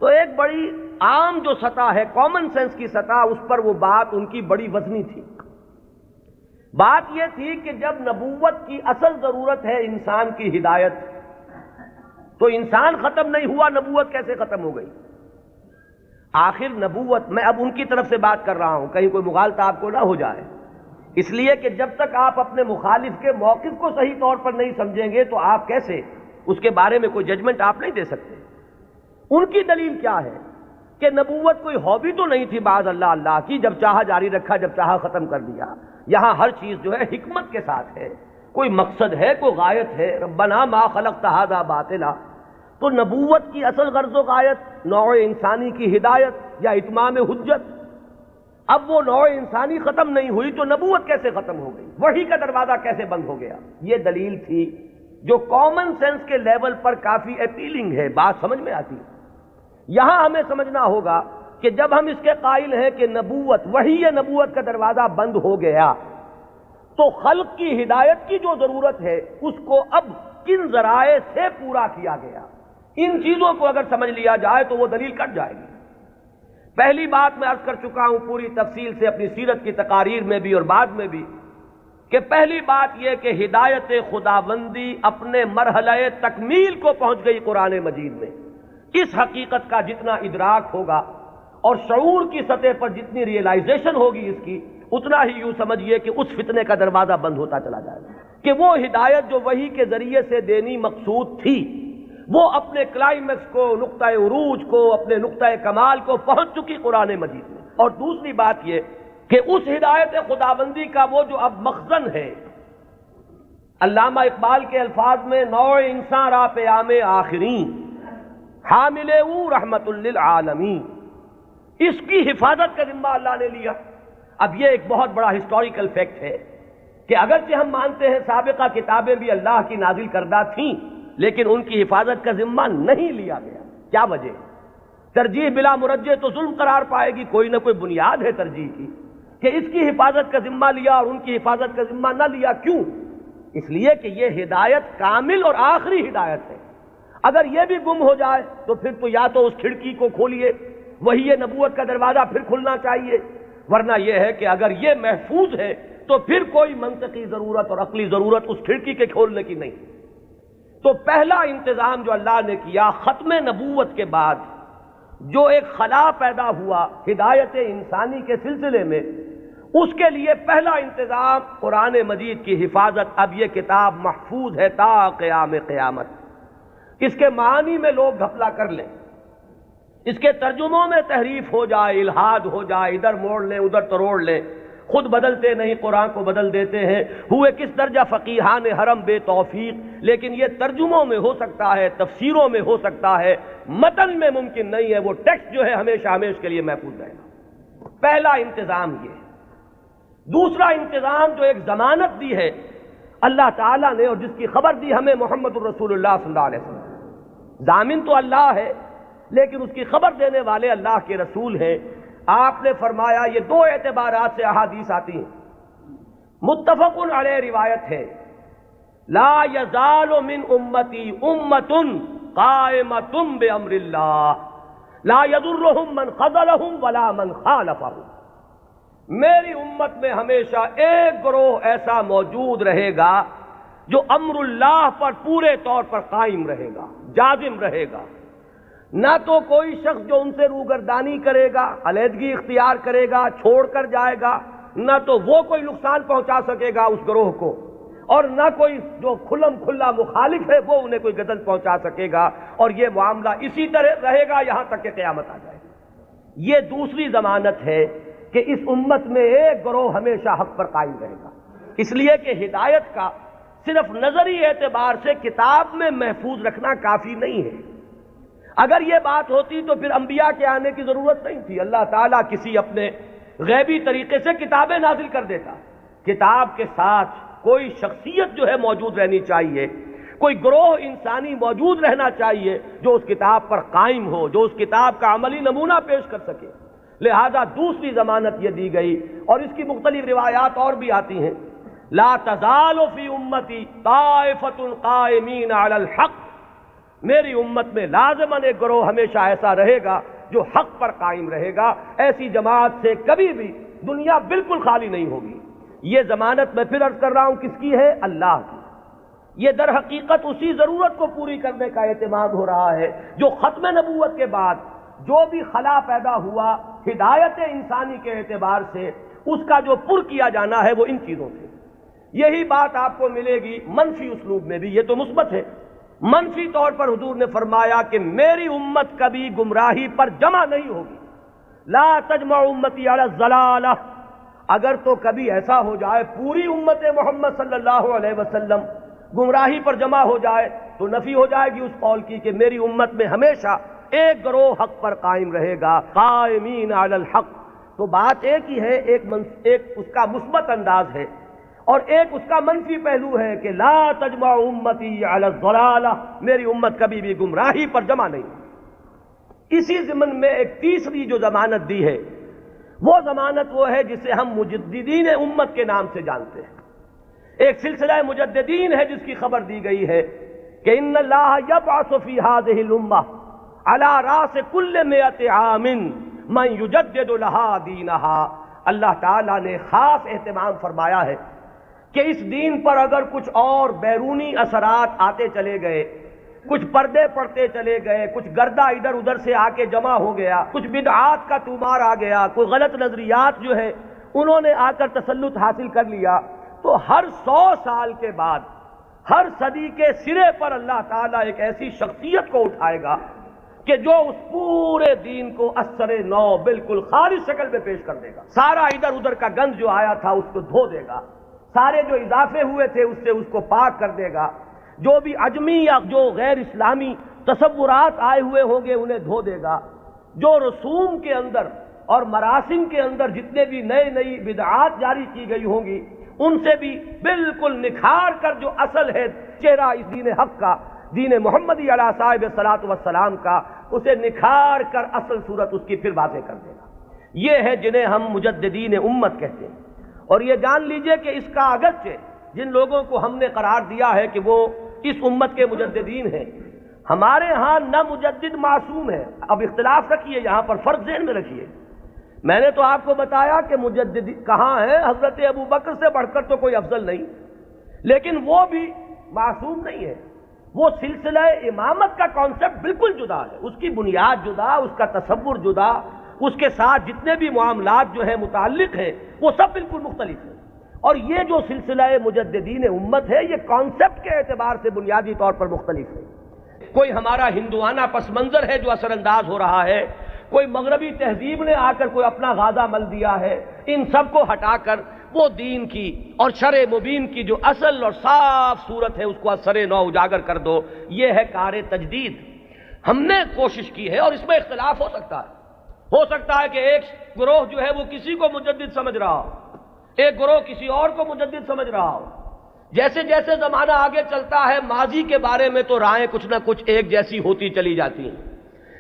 تو ایک بڑی عام جو سطح ہے، کامن سینس کی سطح، اس پر وہ بات ان کی بڑی وزنی تھی۔ بات یہ تھی کہ جب نبوت کی اصل ضرورت ہے انسان کی ہدایت، تو انسان ختم نہیں ہوا، نبوت کیسے ختم ہو گئی؟ آخر نبوت، میں اب ان کی طرف سے بات کر رہا ہوں، کہیں کوئی مغالطہ آپ کو نہ ہو جائے، اس لیے کہ جب تک آپ اپنے مخالف کے موقف کو صحیح طور پر نہیں سمجھیں گے تو آپ کیسے اس کے بارے میں کوئی ججمنٹ آپ نہیں دے سکتے۔ ان کی دلیل کیا ہے کہ نبوت کوئی ہابی تو نہیں تھی بعض اللہ کی، جب چاہا جاری رکھا، جب چاہا ختم کر دیا۔ یہاں ہر چیز جو ہے حکمت کے ساتھ ہے، کوئی مقصد ہے، کوئی غایت ہے، ربنا ما خلقت ھذا باطلا۔ تو نبوت کی اصل غرض و غایت نوع انسانی کی ہدایت یا اتمام حجت۔ اب وہ نوع انسانی ختم نہیں ہوئی تو نبوت کیسے ختم ہو گئی؟ وحی کا دروازہ کیسے بند ہو گیا؟ یہ دلیل تھی جو کامن سینس کے لیول پر کافی اپیلنگ ہے، بات سمجھ میں آتی ہے۔ یہاں ہمیں سمجھنا ہوگا کہ جب ہم اس کے قائل ہیں کہ نبوت، وحی نبوت کا دروازہ بند ہو گیا، تو خلق کی ہدایت کی جو ضرورت ہے اس کو اب کن ذرائع سے پورا کیا گیا؟ ان چیزوں کو اگر سمجھ لیا جائے تو وہ دلیل کٹ جائے گی۔ پہلی بات میں عرض کر چکا ہوں پوری تفصیل سے اپنی سیرت کی تقاریر میں بھی اور بعد میں بھی، کہ پہلی بات یہ کہ ہدایت خداوندی اپنے مرحلہ تکمیل کو پہنچ گئی قرآن مجید میں۔ اس حقیقت کا جتنا ادراک ہوگا اور شعور کی سطح پر جتنی ریئلائزیشن ہوگی اس کی، اتنا ہی یوں سمجھیے کہ اس فتنے کا دروازہ بند ہوتا چلا جائے گا کہ وہ ہدایت جو وحی کے ذریعے سے دینی مقصود تھی، وہ اپنے کلائمیکس کو، نقطہ عروج کو، اپنے نقطہ کمال کو پہنچ چکی قرآن مجید میں۔ اور دوسری بات یہ کہ اس ہدایت خداوندی کا وہ جو اب مخزن ہے، علامہ اقبال کے الفاظ میں نوع انسان را پیام آخرین حامل او رحمت للعالمین، اس کی حفاظت کا ذمہ اللہ نے لیا۔ اب یہ ایک بہت بڑا ہسٹوریکل فیکٹ ہے کہ اگرچہ ہم مانتے ہیں سابقہ کتابیں بھی اللہ کی نازل کردہ تھیں، لیکن ان کی حفاظت کا ذمہ نہیں لیا گیا۔ کیا وجہ؟ ترجیح بلا مرجح تو ظلم قرار پائے گی، کوئی نہ کوئی بنیاد ہے ترجیح کی، کہ اس کی حفاظت کا ذمہ لیا اور ان کی حفاظت کا ذمہ نہ لیا۔ کیوں؟ اس لیے کہ یہ ہدایت کامل اور آخری ہدایت ہے۔ اگر یہ بھی گم ہو جائے تو پھر تو یا تو اس کھڑکی کو کھولیے، وہی یہ نبوت کا دروازہ پھر کھلنا چاہیے، ورنہ یہ ہے کہ اگر یہ محفوظ ہے تو پھر کوئی منطقی ضرورت اور عقلی ضرورت اس کھڑکی کے کھولنے کی نہیں۔ تو پہلا انتظام جو اللہ نے کیا ختم نبوت کے بعد، جو ایک خلا پیدا ہوا ہدایت انسانی کے سلسلے میں، اس کے لیے پہلا انتظام قرآن مجید کی حفاظت۔ اب یہ کتاب محفوظ ہے تا قیام قیامت۔ اس کے معنی میں لوگ گھپلا کر لیں، اس کے ترجموں میں تحریف ہو جائے، الہاد ہو جائے، ادھر موڑ لیں ادھر تروڑ لیں، خود بدلتے نہیں قرآن کو بدل دیتے ہیں، ہوئے کس درجہ فقیہان حرم بے توفیق۔ لیکن یہ ترجموں میں ہو سکتا ہے، تفسیروں میں ہو سکتا ہے، متن میں ممکن نہیں ہے۔ وہ ٹیکسٹ جو ہے ہمیشہ ہمیشہ کے لیے محفوظ رہے گا۔ پہلا انتظام یہ۔ دوسرا انتظام جو ایک ضمانت دی ہے اللہ تعالیٰ نے اور جس کی خبر دی ہمیں محمد الرسول اللہ صلی اللہ علیہ وسلم، ضامن تو اللہ ہے لیکن اس کی خبر دینے والے اللہ کے رسول ہیں۔ آپ نے فرمایا، یہ دو اعتبارات سے احادیث آتی ہیں۔ متفقن علیہ روایت ہے، لا یزال من امتی امت قائمۃ بامر اللہ لا یضرهم من خذلهم ولا من خالفهم۔ میری امت میں ہمیشہ ایک گروہ ایسا موجود رہے گا جو امر اللہ پر پورے طور پر قائم رہے گا، جازم رہے گا۔ نہ تو کوئی شخص جو ان سے روگردانی کرے گا، علیحدگی اختیار کرے گا، چھوڑ کر جائے گا، نہ تو وہ کوئی نقصان پہنچا سکے گا اس گروہ کو، اور نہ کوئی جو کھلم کھلا مخالف ہے وہ انہیں کوئی غضب پہنچا سکے گا، اور یہ معاملہ اسی طرح رہے گا یہاں تک کہ قیامت آ جائے گی۔ یہ دوسری ضمانت ہے کہ اس امت میں ایک گروہ ہمیشہ حق پر قائم رہے گا، اس لیے کہ ہدایت کا صرف نظری اعتبار سے کتاب میں محفوظ رکھنا کافی نہیں ہے۔ اگر یہ بات ہوتی تو پھر انبیاء کے آنے کی ضرورت نہیں تھی، اللہ تعالیٰ کسی اپنے غیبی طریقے سے کتابیں نازل کر دیتا۔ کتاب کے ساتھ کوئی شخصیت جو ہے موجود رہنی چاہیے، کوئی گروہ انسانی موجود رہنا چاہیے جو اس کتاب پر قائم ہو، جو اس کتاب کا عملی نمونہ پیش کر سکے۔ لہذا دوسری ضمانت یہ دی گئی، اور اس کی مختلف روایات اور بھی آتی ہیں، لا تزال فی امتی طائفۃ قائمین علی الحق، میری امت میں لازماً ایک گروہ ہمیشہ ایسا رہے گا جو حق پر قائم رہے گا، ایسی جماعت سے کبھی بھی دنیا بالکل خالی نہیں ہوگی۔ یہ ضمانت میں پھر عرض کر رہا ہوں کس کی ہے؟ اللہ کی۔ یہ در حقیقت اسی ضرورت کو پوری کرنے کا اہتمام ہو رہا ہے جو ختم نبوت کے بعد جو بھی خلا پیدا ہوا ہدایت انسانی کے اعتبار سے، اس کا جو پر کیا جانا ہے وہ ان چیزوں سے۔ یہی بات آپ کو ملے گی منفی اسلوب میں بھی، یہ تو مثبت ہے۔ منفی طور پر حضور نے فرمایا کہ میری امت کبھی گمراہی پر جمع نہیں ہوگی، لا تجمع امتی علی الضلالہ۔ اگر تو کبھی ایسا ہو جائے پوری امت محمد صلی اللہ علیہ وسلم گمراہی پر جمع ہو جائے تو نفی ہو جائے گی اس قول کی کہ میری امت میں ہمیشہ ایک گروہ حق پر قائم رہے گا، قائمین علی الحق۔ تو بات ایک ہی ہے، ایک اس کا مثبت انداز ہے اور ایک اس کا منفی پہلو ہے کہ لا تجمع امتی علی الضلالہ، میری امت کبھی بھی گمراہی پر جمع نہیں۔ اسی ضمن میں ایک تیسری جو ضمانت دی ہے وہ ضمانت وہ ہے جسے ہم مجددین امت کے نام سے جانتے ہیں۔ ایک سلسلہ مجددین ہے جس کی خبر دی گئی ہے کہ ان اللہ یبعث فی ہذہ الامہ علی راس کل 100 عام من یجدد لہا دینہا۔ اللہ تعالیٰ نے خاص اہتمام فرمایا ہے کہ اس دین پر اگر کچھ اور بیرونی اثرات آتے چلے گئے، کچھ پردے پڑتے چلے گئے، کچھ گردہ ادھر ادھر سے آ کے جمع ہو گیا، کچھ بدعات کا طومار آ گیا، کوئی غلط نظریات جو ہے انہوں نے آ کر تسلط حاصل کر لیا، تو ہر 100 سال کے بعد ہر صدی کے سرے پر اللہ تعالیٰ ایک ایسی شخصیت کو اٹھائے گا کہ جو اس پورے دین کو اثر نو بالکل خالص شکل میں پیش کر دے گا۔ سارا ادھر ادھر کا گند جو آیا تھا اس کو دھو دے گا، سارے جو اضافے ہوئے تھے اس سے اس کو پاک کر دے گا، جو بھی عجمی یا جو غیر اسلامی تصورات آئے ہوئے ہوں گے انہیں دھو دے گا، جو رسوم کے اندر اور مراسم کے اندر جتنے بھی نئی بدعات جاری کی گئی ہوں گی ان سے بھی بالکل نکھار کر جو اصل ہے چہرہ اس دین حق کا، دین محمدی علیہ صاحب الصلاۃ والسلام کا، اسے نکھار کر اصل صورت اس کی پھر واضح کر دے گا۔ یہ ہے جنہیں ہم مجددین امت کہتے ہیں۔ اور یہ جان لیجئے کہ اس کا اگرچہ جن لوگوں کو ہم نے قرار دیا ہے کہ وہ اس امت کے مجددین ہیں، ہمارے ہاں نہ مجدد معصوم ہے۔ اب اختلاف رکھیے، یہاں پر فرق ذہن میں رکھیے۔ میں نے تو آپ کو بتایا کہ مجدد کہاں ہے، حضرت ابو بکر سے بڑھ کر تو کوئی افضل نہیں، لیکن وہ بھی معصوم نہیں ہے۔ وہ سلسلہ امامت کا کانسیپٹ بالکل جدا ہے، اس کی بنیاد جدا، اس کا تصور جدا، اس کے ساتھ جتنے بھی معاملات جو ہیں متعلق ہیں وہ سب بالکل مختلف ہیں۔ اور یہ جو سلسلہ مجددین امت ہے یہ کانسیپٹ کے اعتبار سے بنیادی طور پر مختلف ہے۔ کوئی ہمارا ہندوانہ پس منظر ہے جو اثر انداز ہو رہا ہے، کوئی مغربی تہذیب نے آ کر کوئی اپنا غازہ مل دیا ہے، ان سب کو ہٹا کر وہ دین کی اور شرع مبین کی جو اصل اور صاف صورت ہے اس کو اثر نو اجاگر کر دو۔ یہ ہے کار تجدید۔ ہم نے کوشش کی ہے اور اس میں اختلاف ہو سکتا ہے کہ ایک گروہ جو ہے وہ کسی کو مجدد سمجھ رہا ہو، ایک گروہ کسی اور کو مجدد سمجھ رہا ہو۔ جیسے جیسے زمانہ آگے چلتا ہے ماضی کے بارے میں تو رائیں کچھ نہ کچھ ایک جیسی ہوتی چلی جاتی ہیں،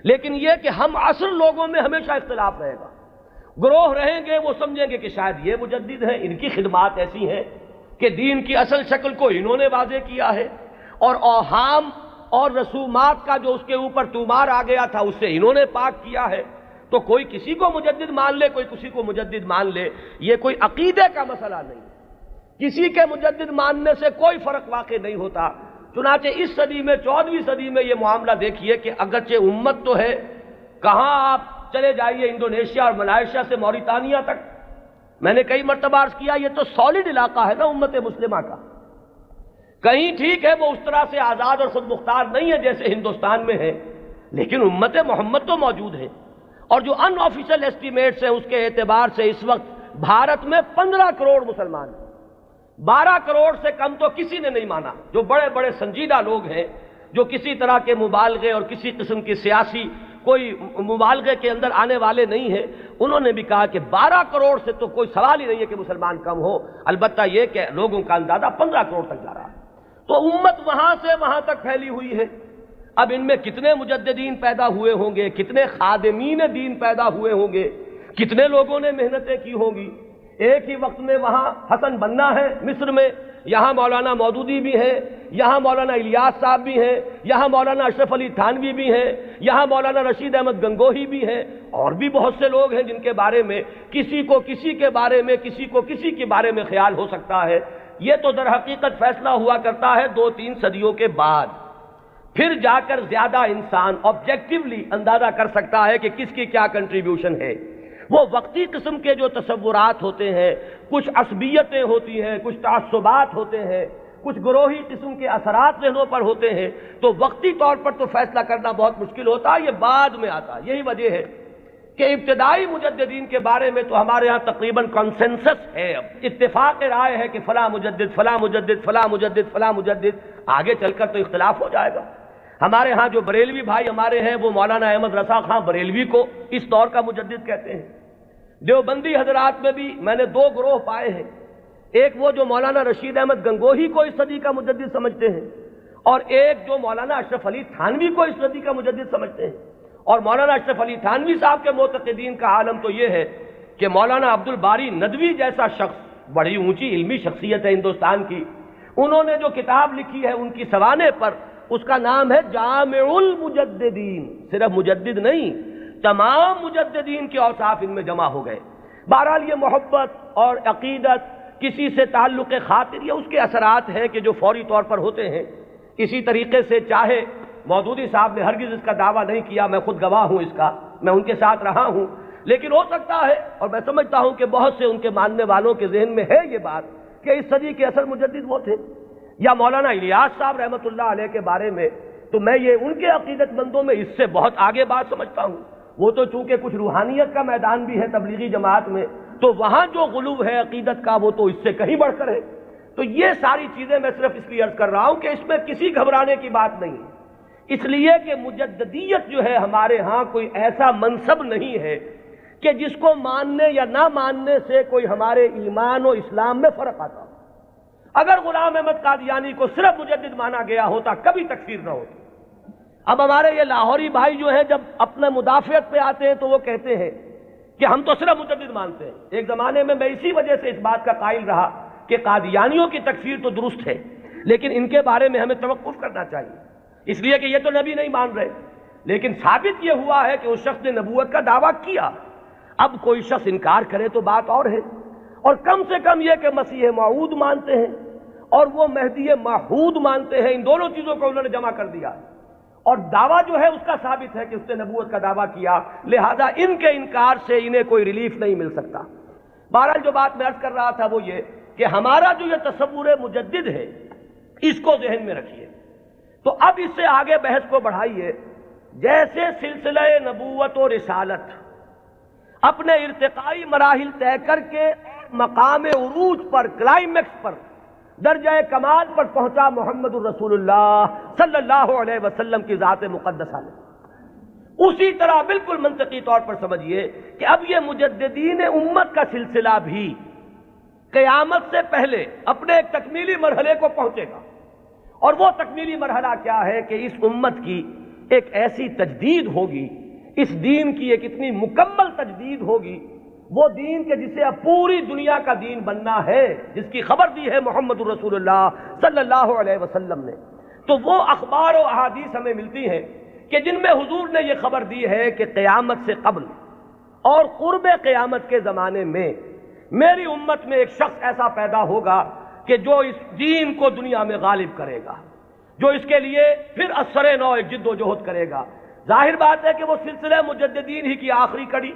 لیکن یہ کہ ہم عصر لوگوں میں ہمیشہ اختلاف رہے گا۔ گروہ رہیں گے وہ سمجھیں گے کہ شاید یہ مجدد ہیں، ان کی خدمات ایسی ہیں کہ دین کی اصل شکل کو انہوں نے واضح کیا ہے، اور اوہام اور رسومات کا جو اس کے اوپر طومار آ گیا تھا اس سے انہوں نے پاک کیا ہے۔ تو کوئی کسی کو مجدد مان لے، کوئی کسی کو مجدد مان لے، یہ کوئی عقیدے کا مسئلہ نہیں، کسی کے مجدد ماننے سے کوئی فرق واقع نہیں ہوتا۔ چنانچہ اس صدی میں 14ویں صدی میں یہ معاملہ دیکھیے کہ اگرچہ امت تو ہے، کہاں آپ چلے جائیے انڈونیشیا اور ملائیشیا سے موریتانیہ تک، میں نے کئی مرتبہ عرض کیا یہ تو سالڈ علاقہ ہے نا امت مسلمہ کا۔ کہیں ٹھیک ہے وہ اس طرح سے آزاد اور خود مختار نہیں ہے جیسے ہندوستان میں ہے، لیکن امت محمد تو موجود ہے، اور جو ان آفیشل ایسٹیمیٹس ہیں اس کے اعتبار سے اس وقت بھارت میں 15 کروڑ مسلمان ہیں۔ 12 کروڑ سے کم تو کسی نے نہیں مانا، جو بڑے بڑے سنجیدہ لوگ ہیں، جو کسی طرح کے مبالغے اور کسی قسم کی سیاسی کوئی مبالغے کے اندر آنے والے نہیں ہیں، انہوں نے بھی کہا کہ 12 کروڑ سے تو کوئی سوال ہی نہیں ہے کہ مسلمان کم ہو، البتہ یہ کہ لوگوں کا اندازہ 15 کروڑ تک جا رہا ہے۔ تو امت وہاں سے وہاں تک پھیلی ہوئی ہے۔ اب ان میں کتنے مجددین پیدا ہوئے ہوں گے، کتنے خادمین دین پیدا ہوئے ہوں گے، کتنے لوگوں نے محنتیں کی ہوں گی۔ ایک ہی وقت میں وہاں حسن بنا ہے مصر میں، یہاں مولانا مودودی بھی ہیں، یہاں مولانا الیاس صاحب بھی ہیں، یہاں مولانا اشرف علی تھانوی بھی ہیں، یہاں مولانا رشید احمد گنگوہی بھی ہیں، اور بھی بہت سے لوگ ہیں جن کے بارے میں کسی کو کسی کے بارے میں، کسی کو کسی کے بارے میں خیال ہو سکتا ہے۔ یہ تو در حقیقت فیصلہ ہوا کرتا ہے 2-3 صدیوں کے بعد، پھر جا کر زیادہ انسان آبجیکٹیولی اندازہ کر سکتا ہے کہ کس کی کیا کنٹریبیوشن ہے۔ وہ وقتی قسم کے جو تصورات ہوتے ہیں، کچھ عصبیتیں ہوتی ہیں، کچھ تعصبات ہوتے ہیں، کچھ گروہی قسم کے اثرات ذہنوں پر ہوتے ہیں، تو وقتی طور پر تو فیصلہ کرنا بہت مشکل ہوتا ہے، یہ بعد میں آتا ہے۔ یہی وجہ ہے کہ ابتدائی مجددین کے بارے میں تو ہمارے ہاں تقریباً کنسنسس ہے، اب اتفاق رائے ہے کہ فلاں مجدد فلاں مجدد فلاں مجدد فلاں مجدد، آگے چل کر تو اختلاف ہو جائے گا۔ ہمارے ہاں جو بریلوی بھائی ہمارے ہیں وہ مولانا احمد رضا خان بریلوی کو اس دور کا مجدد کہتے ہیں۔ دیوبندی حضرات میں بھی میں نے 2 گروہ پائے ہیں، ایک وہ جو مولانا رشید احمد گنگوہی کو اس صدی کا مجدد سمجھتے ہیں، اور ایک جو مولانا اشرف علی تھانوی کو اس صدی کا مجدد سمجھتے ہیں۔ اور مولانا اشرف علی تھانوی صاحب کے معتقدین کا عالم تو یہ ہے کہ مولانا عبد الباری ندوی جیسا شخص، بڑی اونچی علمی شخصیت ہے ہندوستان کی، انہوں نے جو کتاب لکھی ہے ان کی سوانح پر، اس کا نام ہے جامع المجددین، صرف مجدد نہیں، تمام مجددین کے اوصاف ان میں جمع ہو گئے۔ بہرحال یہ محبت اور عقیدت، کسی سے تعلق خاطر، یہ اس کے اثرات ہیں کہ جو فوری طور پر ہوتے ہیں۔ اسی طریقے سے چاہے مودودی صاحب نے ہرگز اس کا دعویٰ نہیں کیا، میں خود گواہ ہوں اس کا، میں ان کے ساتھ رہا ہوں، لیکن ہو سکتا ہے اور میں سمجھتا ہوں کہ بہت سے ان کے ماننے والوں کے ذہن میں ہے یہ بات کہ اس صدی کے اصل مجدد وہ تھے۔ یا مولانا الیاس صاحب رحمۃ اللہ علیہ کے بارے میں تو میں یہ ان کے عقیدت مندوں میں اس سے بہت آگے بات سمجھتا ہوں۔ وہ تو چونکہ کچھ روحانیت کا میدان بھی ہے تبلیغی جماعت میں، تو وہاں جو غلو ہے عقیدت کا وہ تو اس سے کہیں بڑھ کر ہے۔ تو یہ ساری چیزیں میں صرف اس لیے عرض کر رہا ہوں کہ اس میں کسی گھبرانے کی بات نہیں ہے، اس لیے کہ مجددیت جو ہے ہمارے ہاں کوئی ایسا منصب نہیں ہے کہ جس کو ماننے یا نہ ماننے سے کوئی ہمارے ایمان و اسلام میں فرق آتا ہو۔ اگر غلام احمد قادیانی کو صرف مجدد مانا گیا ہوتا کبھی تکفیر نہ ہوتی۔ اب ہمارے یہ لاہوری بھائی جو ہیں جب اپنے مدافعت پہ آتے ہیں تو وہ کہتے ہیں کہ ہم تو صرف مجدد مانتے ہیں۔ ایک زمانے میں اسی وجہ سے اس بات کا قائل رہا کہ قادیانیوں کی تکفیر تو درست ہے، لیکن ان کے بارے میں ہمیں توقف کرنا چاہیے، اس لیے کہ یہ تو نبی نہیں مان رہے۔ لیکن ثابت یہ ہوا ہے کہ اس شخص نے نبوت کا دعویٰ کیا۔ اب کوئی شخص انکار کرے تو بات اور ہے، اور کم سے کم یہ کہ مسیح موعود مانتے ہیں اور وہ مہدی موعود مانتے ہیں، ان دونوں چیزوں کو انہوں نے جمع کر دیا، اور دعویٰ جو ہے اس کا ثابت ہے کہ اس نے نبوت کا دعویٰ کیا، لہذا ان کے انکار سے انہیں کوئی ریلیف نہیں مل سکتا۔ بہرحال جو بات میں عرض کر رہا تھا وہ یہ کہ ہمارا جو یہ تصور مجدد ہے اس کو ذہن میں رکھیے۔ تو اب اس سے آگے بحث کو بڑھائیے، جیسے سلسلہ نبوت و رسالت اپنے ارتقائی مراحل طے کر کے مقام عروج پر، کلائمیکس پر، درجہ کمال پر پہنچا محمد الرسول اللہ صلی اللہ علیہ وسلم کی ذات مقدسہ میں، اسی طرح بالکل منطقی طور پر سمجھیے کہ اب یہ مجددین امت کا سلسلہ بھی قیامت سے پہلے اپنے ایک تکمیلی مرحلے کو پہنچے گا، اور وہ تکمیلی مرحلہ کیا ہے کہ اس امت کی ایک ایسی تجدید ہوگی، اس دین کی ایک اتنی مکمل تجدید ہوگی وہ دین کے جسے اب پوری دنیا کا دین بننا ہے، جس کی خبر دی ہے محمد الرسول اللہ صلی اللہ علیہ وسلم نے، تو وہ اخبار و احادیث ہمیں ملتی ہیں کہ جن میں حضور نے یہ خبر دی ہے کہ قیامت سے قبل اور قرب قیامت کے زمانے میں میری امت میں ایک شخص ایسا پیدا ہوگا کہ جو اس دین کو دنیا میں غالب کرے گا، جو اس کے لیے پھر اثر نو ایک جد و جہد کرے گا۔ ظاہر بات ہے کہ وہ سلسلہ مجددین ہی کی آخری کڑی،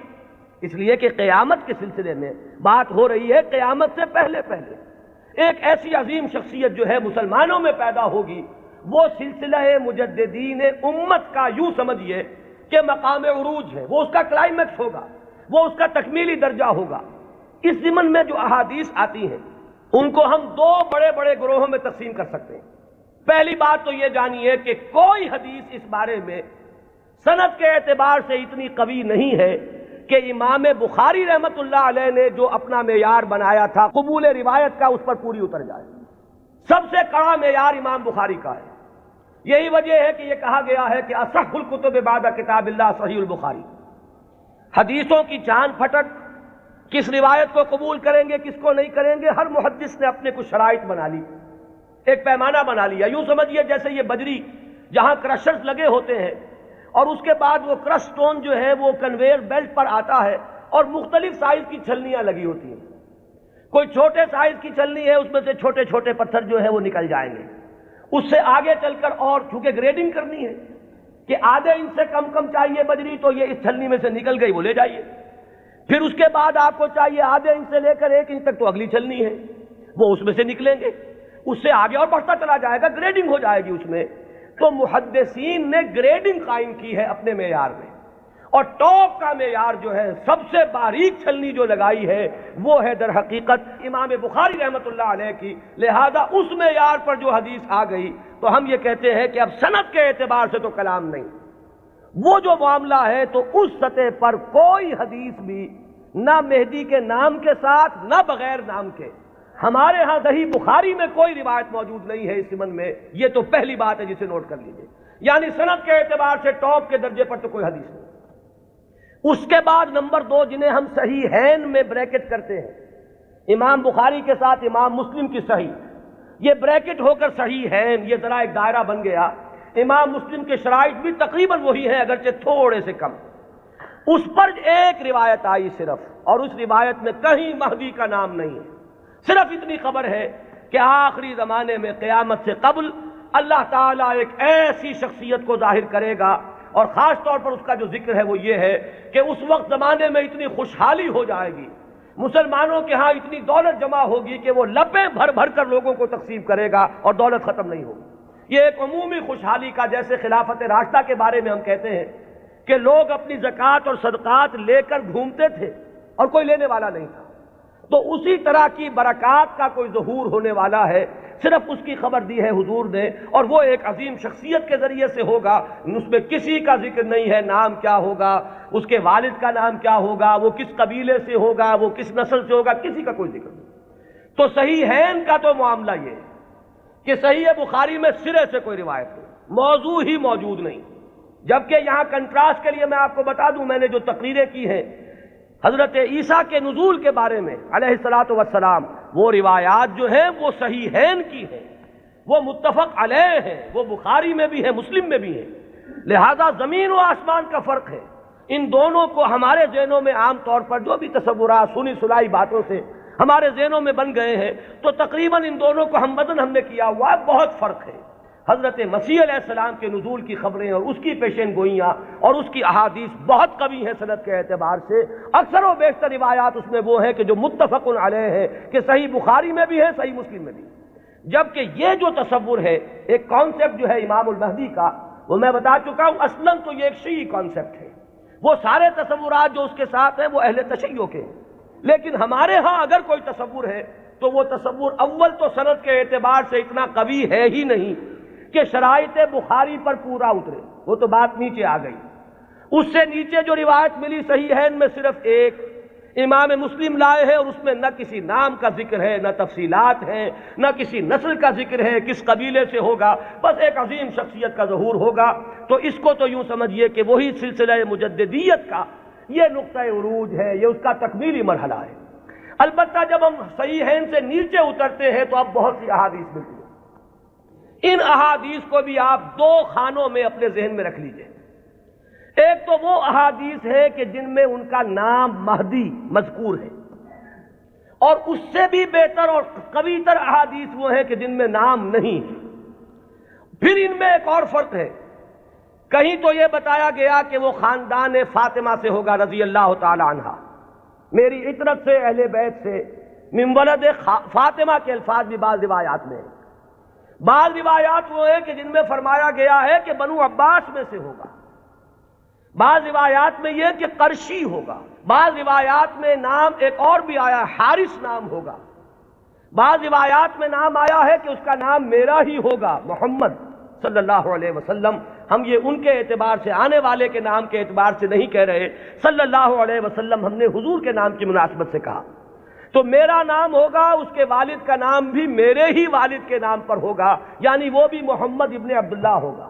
اس لیے کہ قیامت کے سلسلے میں بات ہو رہی ہے، قیامت سے پہلے ایک ایسی عظیم شخصیت جو ہے مسلمانوں میں پیدا ہوگی، وہ سلسلہ مجددین امت کا یوں سمجھیے کہ مقام عروج ہے، وہ اس کا کلائمیکس ہوگا، وہ اس کا تکمیلی درجہ ہوگا۔ اس ضمن میں جو احادیث آتی ہیں ان کو ہم دو بڑے بڑے گروہوں میں تقسیم کر سکتے ہیں۔ پہلی بات تو یہ جانیے کہ کوئی حدیث اس بارے میں سند کے اعتبار سے اتنی قوی نہیں ہے کہ امام بخاری رحمت اللہ علیہ نے جو اپنا معیار بنایا تھا قبول روایت کا، اس پر پوری اتر جائے۔ سب سے کڑا معیار امام بخاری کا ہے۔ یہی وجہ ہے کہ یہ کہا گیا ہے کہ اصح الکتب بعد کتاب اللہ صحیح البخاری۔ حدیثوں کی چاند پھٹک، کس روایت کو قبول کریں گے کس کو نہیں کریں گے، ہر محدث نے اپنے کچھ شرائط بنا لی، ایک پیمانہ بنا لیا۔ یوں سمجھیے جیسے یہ بجری جہاں کرشرز لگے ہوتے ہیں اور اس کے بعد وہ کرش سٹون جو ہے وہ کنویئر بیلٹ پر آتا ہے اور مختلف سائز کی چھلنیاں لگی ہوتی ہیں۔ کوئی چھوٹے سائز کی چھلنی ہے، اس میں سے چھوٹے چھوٹے پتھر جو ہے وہ نکل جائیں گے۔ اس سے آگے چل کر اور چونکہ گریڈنگ کرنی ہے کہ آدھے انچ سے کم چاہیے بجری تو یہ اس چھلنی میں سے نکل گئی، وہ لے جائیے۔ پھر اس کے بعد آپ کو چاہیے آدھے انچ سے لے کر 1 انچ تک تو اگلی چھلنی ہے، وہ اس میں سے نکلیں گے۔ اس سے آگے اور بڑھتا چلا جائے گا، گریڈنگ ہو جائے گی اس میں۔ تو محدثین نے گریڈنگ قائم کی ہے اپنے معیار میں، اور ٹاپ کا معیار جو ہے سب سے باریک چھلنی جو لگائی ہے وہ ہے در حقیقت امام بخاری رحمت اللہ علیہ کی۔ لہذا اس معیار پر جو حدیث آ گئی تو ہم یہ کہتے ہیں کہ اب سند کے اعتبار سے تو کلام نہیں، وہ جو معاملہ ہے تو اس سطح پر کوئی حدیث بھی نہ مہدی کے نام کے ساتھ نہ بغیر نام کے، ہمارے ہاں صحیح بخاری میں کوئی روایت موجود نہیں ہے اس ضمن میں۔ یہ تو پہلی بات ہے جسے نوٹ کر لیجئے، یعنی سند کے اعتبار سے ٹاپ کے درجے پر تو کوئی حدیث نہیں۔ اس کے بعد نمبر 2 جنہیں ہم صحیحین میں بریکٹ کرتے ہیں، امام بخاری کے ساتھ امام مسلم کی صحیح، یہ بریکٹ ہو کر صحیحین، یہ ذرا ایک دائرہ بن گیا۔ امام مسلم کے شرائط بھی تقریباً وہی ہیں اگرچہ تھوڑے سے کم۔ اس پر ایک روایت آئی صرف، اور اس روایت میں کہیں مہدی کا نام نہیں ہے، صرف اتنی خبر ہے کہ آخری زمانے میں قیامت سے قبل اللہ تعالیٰ ایک ایسی شخصیت کو ظاہر کرے گا، اور خاص طور پر اس کا جو ذکر ہے وہ یہ ہے کہ اس وقت زمانے میں اتنی خوشحالی ہو جائے گی، مسلمانوں کے ہاں اتنی دولت جمع ہوگی کہ وہ لپیں بھر بھر کر لوگوں کو تقسیم کرے گا اور دولت ختم نہیں ہوگی۔ یہ ایک عمومی خوشحالی کا، جیسے خلافت راشدہ کے بارے میں ہم کہتے ہیں کہ لوگ اپنی زکوٰۃ اور صدقات لے کر گھومتے تھے اور کوئی لینے والا نہیں تھا، تو اسی طرح کی برکات کا کوئی ظہور ہونے والا ہے، صرف اس کی خبر دی ہے حضور نے، اور وہ ایک عظیم شخصیت کے ذریعے سے ہوگا۔ اس میں کسی کا ذکر نہیں ہے، نام کیا ہوگا، اس کے والد کا نام کیا ہوگا، وہ کس قبیلے سے ہوگا، وہ کس نسل سے ہوگا، کسی کا کوئی ذکر نہیں۔ تو صحیحین کا تو معاملہ یہ ہے کہ صحیح بخاری میں سرے سے کوئی روایت نہیں، موضوع ہی موجود نہیں۔ جبکہ یہاں کنٹراسٹ کے لیے میں آپ کو بتا دوں، میں نے جو تقریریں کی ہیں حضرت عیسیٰ کے نزول کے بارے میں علیہ الصلاۃ والسلام، وہ روایات جو ہیں وہ صحیحین کی ہیں، وہ متفق علیہ ہیں، وہ بخاری میں بھی ہے مسلم میں بھی ہے۔ لہذا زمین و آسمان کا فرق ہے۔ ان دونوں کو ہمارے ذہنوں میں عام طور پر جو بھی تصورات سنی سنائی باتوں سے ہمارے ذہنوں میں بن گئے ہیں، تو تقریباً ان دونوں کو ہم نے کیا ہوا ہے، بہت فرق ہے۔ حضرت مسیح علیہ السلام کے نزول کی خبریں اور اس کی پیشین گوئیاں اور اس کی احادیث بہت قوی ہیں سند کے اعتبار سے۔ اکثر و بیشتر روایات اس میں وہ ہیں کہ جو متفق علیہ ہے، کہ صحیح بخاری میں بھی ہے، صحیح مسلم میں بھی ہے۔ جبکہ یہ جو تصور ہے، ایک کانسیپٹ جو ہے امام المہدی کا، وہ میں بتا چکا ہوں اصلاً تو یہ ایک شیعی کانسیپٹ ہے۔ وہ سارے تصورات جو اس کے ساتھ ہیں وہ اہل تشیع کے ہیں، لیکن ہمارے ہاں اگر کوئی تصور ہے تو وہ تصور اول تو سند کے اعتبار سے اتنا قوی ہے ہی نہیں کہ شرائط بخاری پر پورا اترے، وہ تو بات نیچے آ گئی۔ اس سے نیچے جو روایت ملی صحیحین میں صرف ایک امام مسلم لائے ہیں، اور اس میں نہ کسی نام کا ذکر ہے، نہ تفصیلات ہیں، نہ کسی نسل کا ذکر ہے، کس قبیلے سے ہوگا، بس ایک عظیم شخصیت کا ظہور ہوگا۔ تو اس کو تو یوں سمجھیے کہ وہی سلسلہ مجددیت کا یہ نقطہ عروج ہے، یہ اس کا تکمیلی مرحلہ ہے۔ البتہ جب ہم صحیحین سے نیچے اترتے ہیں تو اب بہت سی احادیث ملتی ہیں۔ ان احادیث کو بھی آپ دو خانوں میں اپنے ذہن میں رکھ لیجئے۔ ایک تو وہ احادیث ہے کہ جن میں ان کا نام مہدی مذکور ہے، اور اس سے بھی بہتر اور قوی تر احادیث وہ ہیں کہ جن میں نام نہیں ہے۔ پھر ان میں ایک اور فرق ہے، کہیں تو یہ بتایا گیا کہ وہ خاندان فاطمہ سے ہوگا رضی اللہ تعالی عنہ، میری عطرت سے، اہل بیت سے، من ولد فاطمہ کے الفاظ بھی بعض روایات میں ہیں۔ بعض روایات وہ ہیں کہ جن میں فرمایا گیا ہے کہ بنو عباس میں سے ہوگا، بعض روایات میں یہ کہ قرشی ہوگا، بعض روایات میں نام ایک اور بھی آیا حارث نام ہوگا، بعض روایات میں نام آیا ہے کہ اس کا نام میرا ہی ہوگا، محمد صلی اللہ علیہ وسلم۔ ہم یہ ان کے اعتبار سے، آنے والے کے نام کے اعتبار سے نہیں کہہ رہے، صلی اللہ علیہ وسلم ہم نے حضور کے نام کی مناسبت سے کہا۔ تو میرا نام ہوگا، اس کے والد کا نام بھی میرے ہی والد کے نام پر ہوگا، یعنی وہ بھی محمد ابن عبداللہ ہوگا۔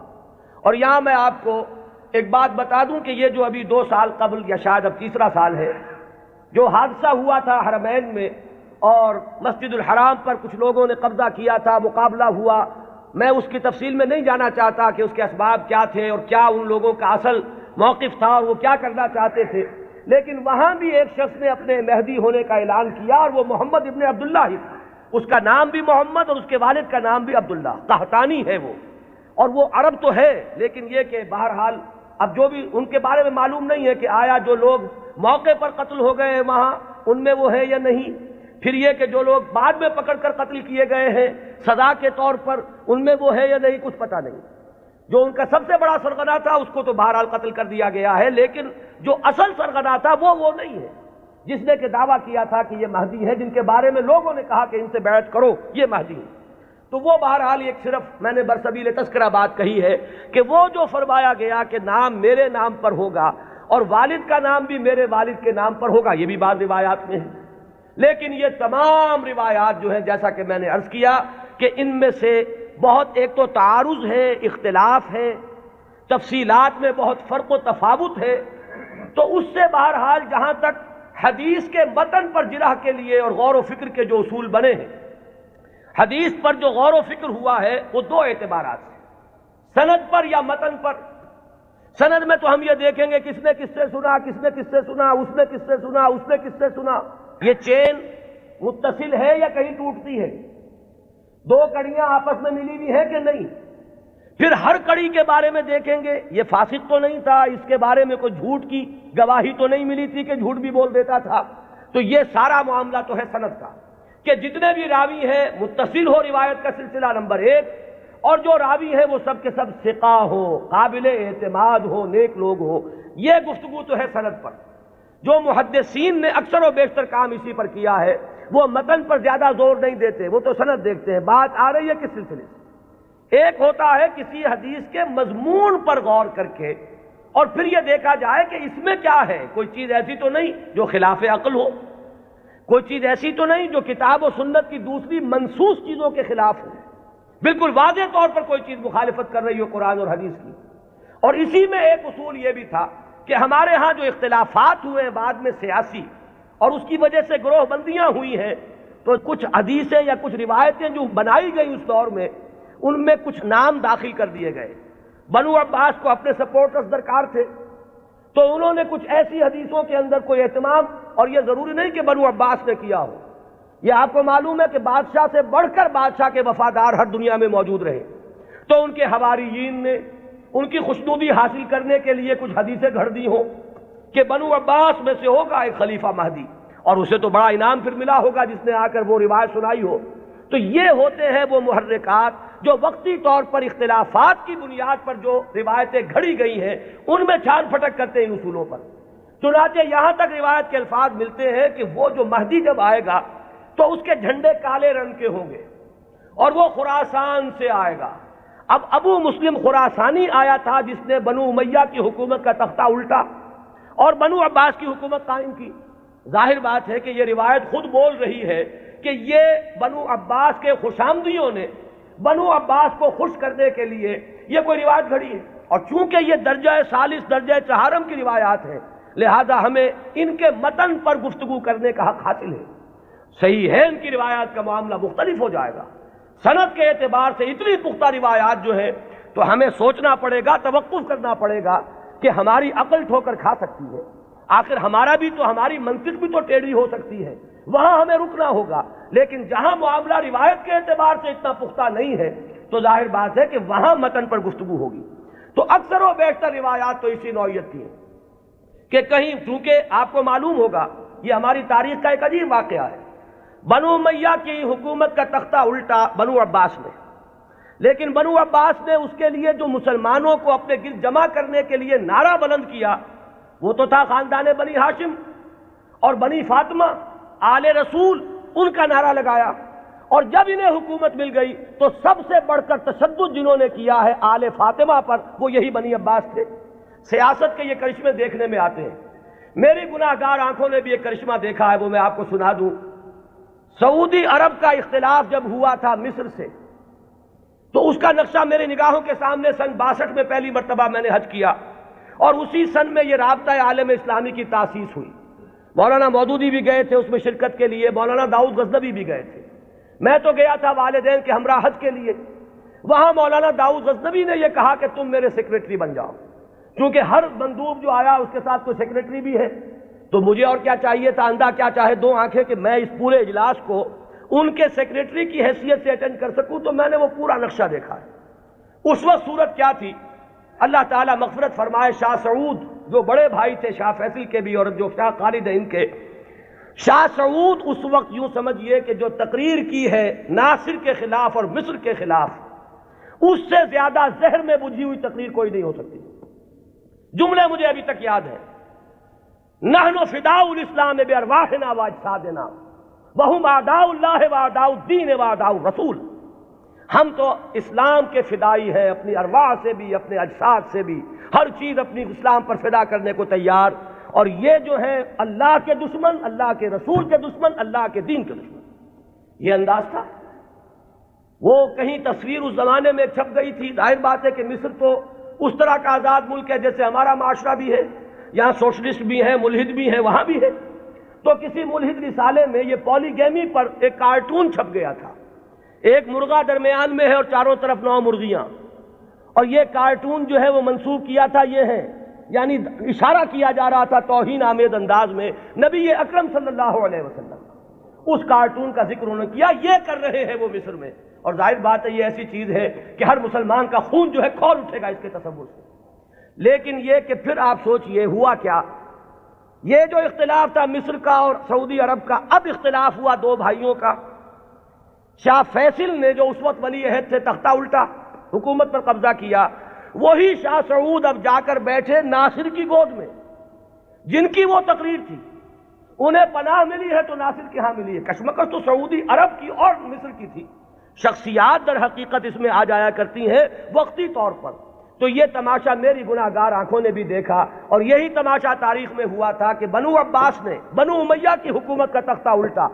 اور یہاں میں آپ کو ایک بات بتا دوں کہ یہ جو ابھی 2 سال قبل یا شاید اب تیسرا سال ہے، جو حادثہ ہوا تھا حرمین میں اور مسجد الحرام پر کچھ لوگوں نے قبضہ کیا تھا، مقابلہ ہوا، میں اس کی تفصیل میں نہیں جانا چاہتا کہ اس کے اسباب کیا تھے اور کیا ان لوگوں کا اصل موقف تھا اور وہ کیا کرنا چاہتے تھے، لیکن وہاں بھی ایک شخص نے اپنے مہدی ہونے کا اعلان کیا اور وہ محمد ابن عبداللہ ہی تھا۔ اس کا نام بھی محمد اور اس کے والد کا نام بھی عبداللہ، قحطانی ہے وہ، اور وہ عرب تو ہے، لیکن یہ کہ بہرحال اب جو بھی ان کے بارے میں معلوم نہیں ہے کہ آیا جو لوگ موقع پر قتل ہو گئے ہیں وہاں ان میں وہ ہے یا نہیں، پھر یہ کہ جو لوگ بعد میں پکڑ کر قتل کیے گئے ہیں سزا کے طور پر ان میں وہ ہے یا نہیں، کچھ پتہ نہیں۔ جو ان کا سب سے بڑا سرغنہ تھا اس کو تو بہرحال قتل کر دیا گیا ہے، لیکن جو اصل سرغنہ تھا وہ نہیں ہے جس نے کہ دعویٰ کیا تھا کہ یہ مہدی ہے، جن کے بارے میں لوگوں نے کہا کہ ان سے بیعت کرو، یہ مہدی ہے۔ تو وہ بہرحال ایک صرف میں نے برسبیل تذکرہ بات کہی ہے کہ وہ جو فرمایا گیا کہ نام میرے نام پر ہوگا اور والد کا نام بھی میرے والد کے نام پر ہوگا، یہ بھی بعض روایات میں ہے، لیکن یہ تمام روایات جو ہیں جیسا کہ میں نے عرض کیا کہ ان میں سے بہت ایک تو تعارض ہے، اختلاف ہے، تفصیلات میں بہت فرق و تفاوت ہے، تو اس سے بہرحال جہاں تک حدیث کے متن پر جرح کے لیے اور غور و فکر کے جو اصول بنے ہیں، حدیث پر جو غور و فکر ہوا ہے وہ 2 اعتبارات ہیں، سند پر یا متن پر۔ سند میں تو ہم یہ دیکھیں گے کس نے کس سے سنا، کس نے کس سے سنا، اس نے کس سے سنا، اس نے کس سے سنا، یہ چین متصل ہے یا کہیں ٹوٹتی ہے، 2 کڑیاں آپس میں ملی ہوئی ہیں کہ نہیں۔ پھر ہر کڑی کے بارے میں دیکھیں گے یہ فاسق تو نہیں تھا، اس کے بارے میں کوئی جھوٹ کی گواہی تو نہیں ملی تھی کہ جھوٹ بھی بول دیتا تھا۔ تو یہ سارا معاملہ تو ہے سند کا کہ جتنے بھی راوی ہیں متصل ہو روایت کا سلسلہ نمبر 1، اور جو راوی ہیں وہ سب کے سب ثقہ ہو، قابل اعتماد ہو، نیک لوگ ہو، یہ گفتگو تو ہے سند پر۔ جو محدثین نے اکثر و بیشتر کام اسی پر کیا ہے، وہ متن پر زیادہ زور نہیں دیتے، وہ تو سند دیکھتے ہیں۔ بات آ رہی ہے کس سلسلے سے؟ ایک ہوتا ہے کسی حدیث کے مضمون پر غور کر کے اور پھر یہ دیکھا جائے کہ اس میں کیا ہے، کوئی چیز ایسی تو نہیں جو خلاف عقل ہو، کوئی چیز ایسی تو نہیں جو کتاب و سنت کی دوسری منصوص چیزوں کے خلاف ہو، بالکل واضح طور پر کوئی چیز مخالفت کر رہی ہو قرآن اور حدیث کی۔ اور اسی میں ایک اصول یہ بھی تھا کہ ہمارے ہاں جو اختلافات ہوئے ہیں بعد میں سیاسی، اور اس کی وجہ سے گروہ بندیاں ہوئی ہیں، تو کچھ حدیثیں یا کچھ روایتیں جو بنائی گئی اس دور میں، ان میں کچھ نام داخل کر دیے گئے۔ بنو عباس کو اپنے سپورٹرز درکار تھے، تو انہوں نے کچھ ایسی حدیثوں کے اندر کوئی اہتمام، اور یہ ضروری نہیں کہ بنو عباس نے کیا ہو، یہ آپ کو معلوم ہے کہ بادشاہ سے بڑھ کر بادشاہ کے وفادار ہر دنیا میں موجود رہے، تو ان کے حواریین نے ان کی خوشنودی حاصل کرنے کے لیے کچھ حدیثیں گھڑ دی ہوں کہ بنو عباس میں سے ہوگا ایک خلیفہ مہدی، اور اسے تو بڑا انعام پھر ملا ہوگا جس نے آ کر وہ روایت سنائی ہو۔ تو یہ ہوتے ہیں وہ محرکات جو وقتی طور پر اختلافات کی بنیاد پر جو روایتیں گھڑی گئی ہیں ان میں چھان پھٹک کرتے ہیں ان اصولوں پر۔ چنانچہ یہاں تک روایت کے الفاظ ملتے ہیں کہ وہ جو مہدی جب آئے گا تو اس کے جھنڈے کالے رنگ کے ہوں گے اور وہ خراسان سے آئے گا۔ اب ابو مسلم خراسانی آیا تھا جس نے بنو امیہ کی حکومت کا تختہ الٹا اور بنو عباس کی حکومت قائم کی۔ ظاہر بات ہے کہ یہ روایت خود بول رہی ہے کہ یہ بنو عباس کے خوشامدیوں نے بنو عباس کو خوش کرنے کے لیے یہ کوئی روایت گھڑی ہے، اور چونکہ یہ درجہ ثالث درجہ چہارم کی روایات ہیں لہذا ہمیں ان کے متن پر گفتگو کرنے کا حق حاصل ہے۔ صحیح ہے ان کی روایات کا معاملہ مختلف ہو جائے گا، سند کے اعتبار سے اتنی پختہ روایات جو ہے تو ہمیں سوچنا پڑے گا، توقف کرنا پڑے گا کہ ہماری عقل ٹھوکر کھا سکتی ہے، آخر ہماری منطق بھی تو ٹیڑھی ہو سکتی ہے، وہاں ہمیں رکنا ہوگا۔ لیکن جہاں معاملہ روایت کے اعتبار سے اتنا پختہ نہیں ہے تو ظاہر بات ہے کہ وہاں متن پر گفتگو ہوگی۔ تو اکثر و بیشتر روایات تو اسی نوعیت کی ہیں کہ کہیں، چونکہ آپ کو معلوم ہوگا یہ ہماری تاریخ کا ایک عجیب واقعہ ہے، بنو امیہ کی حکومت کا تختہ الٹا بنو عباس نے، لیکن بنو عباس نے اس کے لیے جو مسلمانوں کو اپنے گرد جمع کرنے کے لیے نعرہ بلند کیا وہ تو تھا خاندان بنی ہاشم اور بنی فاطمہ، آل رسول، ان کا نعرہ لگایا۔ اور جب انہیں حکومت مل گئی تو سب سے بڑھ کر تشدد جنہوں نے کیا ہے آل فاطمہ پر، وہ یہی بنی عباس تھے۔ سیاست کے یہ کرشمے دیکھنے میں آتے ہیں، میری گناہ گار آنکھوں نے بھی ایک کرشمہ دیکھا ہے، وہ میں آپ کو سنا دوں۔ سعودی عرب کا اختلاف جب ہوا تھا مصر سے، تو اس کا نقشہ میرے نگاہوں کے سامنے سن 62 میں پہلی مرتبہ میں نے حج کیا، اور اسی سن میں یہ رابطہ عالم اسلامی کی تاسیس ہوئی۔ مولانا مودودی بھی گئے تھے اس میں شرکت کے لیے، مولانا داؤد غزنوی بھی گئے تھے، میں تو گیا تھا والدین کے ہمراہ حج کے لیے۔ وہاں مولانا داؤد غزنوی نے یہ کہا کہ تم میرے سیکریٹری بن جاؤ، کیونکہ ہر مندوب جو آیا اس کے ساتھ کوئی سیکریٹری بھی ہے، تو مجھے اور کیا چاہیے تھا، اندھا کیا چاہے دو آنکھیں، کہ میں اس پورے اجلاس کو ان کے سیکریٹری کی حیثیت سے اٹینڈ کر سکوں۔ تو میں نے وہ پورا نقشہ دیکھا ہے۔ اس وقت صورت کیا تھی، اللہ تعالیٰ مغفرت فرمائے، شاہ سعود جو بڑے بھائی تھے شاہ فیصل کے بھی اور جو شاہ خالد ہیں ان کے، شاہ سعود اس وقت یوں سمجھئے کہ جو تقریر کی ہے ناصر کے خلاف اور مصر کے خلاف، اس سے زیادہ زہر میں بجھی ہوئی تقریر کوئی نہیں ہو سکتی۔ جملے مجھے ابھی تک یاد ہیں، نحن فداء الاسلام بارواحنا واجسادنا وہم اعداء اللہ واعداء الدین واعداء الرسول، ہم تو اسلام کے فدائی ہیں، اپنی ارواح سے بھی، اپنے اجساد سے بھی، ہر چیز اپنی اسلام پر فدا کرنے کو تیار، اور یہ جو ہے اللہ کے دشمن، اللہ کے رسول کے دشمن، اللہ کے دین کے دشمن۔ یہ انداز تھا۔ وہ کہیں تصویر اس زمانے میں چھپ گئی تھی، ظاہر بات ہے کہ مصر تو اس طرح کا آزاد ملک ہے جیسے ہمارا معاشرہ بھی ہے، یہاں سوشلسٹ بھی ہیں، ملحد بھی ہیں، وہاں بھی ہے۔ تو کسی ملحد رسالے میں یہ پولیگیمی پر ایک کارٹون چھپ گیا تھا، ایک مرغہ درمیان میں ہے اور چاروں طرف 9 مرغیاں، اور یہ کارٹون جو ہے وہ منسوب کیا تھا، یہ ہے یعنی اشارہ کیا جا رہا تھا توہین آمیز انداز میں نبی اکرم صلی اللہ علیہ وسلم۔ اس کارٹون کا ذکر انہوں نے کیا، یہ کر رہے ہیں وہ مصر میں، اور ظاہر بات ہے یہ ایسی چیز ہے کہ ہر مسلمان کا خون جو ہے کھول اٹھے گا اس کے تصور سے۔ لیکن یہ کہ پھر آپ سوچئے ہوا کیا، یہ جو اختلاف تھا مصر کا اور سعودی عرب کا، اب اختلاف ہوا 2 بھائیوں کا۔ شاہ فیصل نے جو اس وقت ولی عہد تھے تختہ الٹا، حکومت پر قبضہ کیا، وہی شاہ سعود اب جا کر بیٹھے ناصر کی گود میں، جن کی وہ تقریر تھی، انہیں پناہ ملی ہے تو ناصر کے ہاں ملی ہے۔ کشمکش تو سعودی عرب کی اور مصر کی تھی، شخصیات در حقیقت اس میں آ جایا کرتی ہیں وقتی طور پر۔ تو یہ تماشا میری گناہ گار آنکھوں نے بھی دیکھا، اور یہی تماشا تاریخ میں ہوا تھا کہ بنو عباس نے بنو امیہ کی حکومت کا تختہ الٹا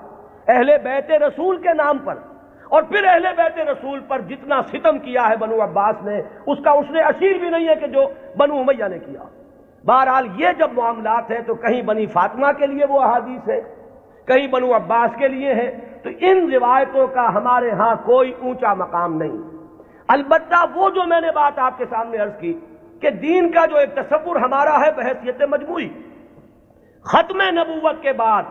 اہل بیت رسول کے نام پر، اور پھر اہل بیت رسول پر جتنا ستم کیا ہے بنو عباس نے، اس کا عشر اشیر بھی نہیں ہے کہ جو بنو امیہ نے کیا۔ بہرحال یہ جب معاملات ہیں تو کہیں بنی فاطمہ کے لیے وہ احادیث ہے، کہیں بنو عباس کے لیے ہے، تو ان روایتوں کا ہمارے ہاں کوئی اونچا مقام نہیں۔ البتہ وہ جو میں نے بات آپ کے سامنے عرض کی کہ دین کا جو ایک تصور ہمارا ہے بحیثیت مجموعی، ختم نبوت کے بعد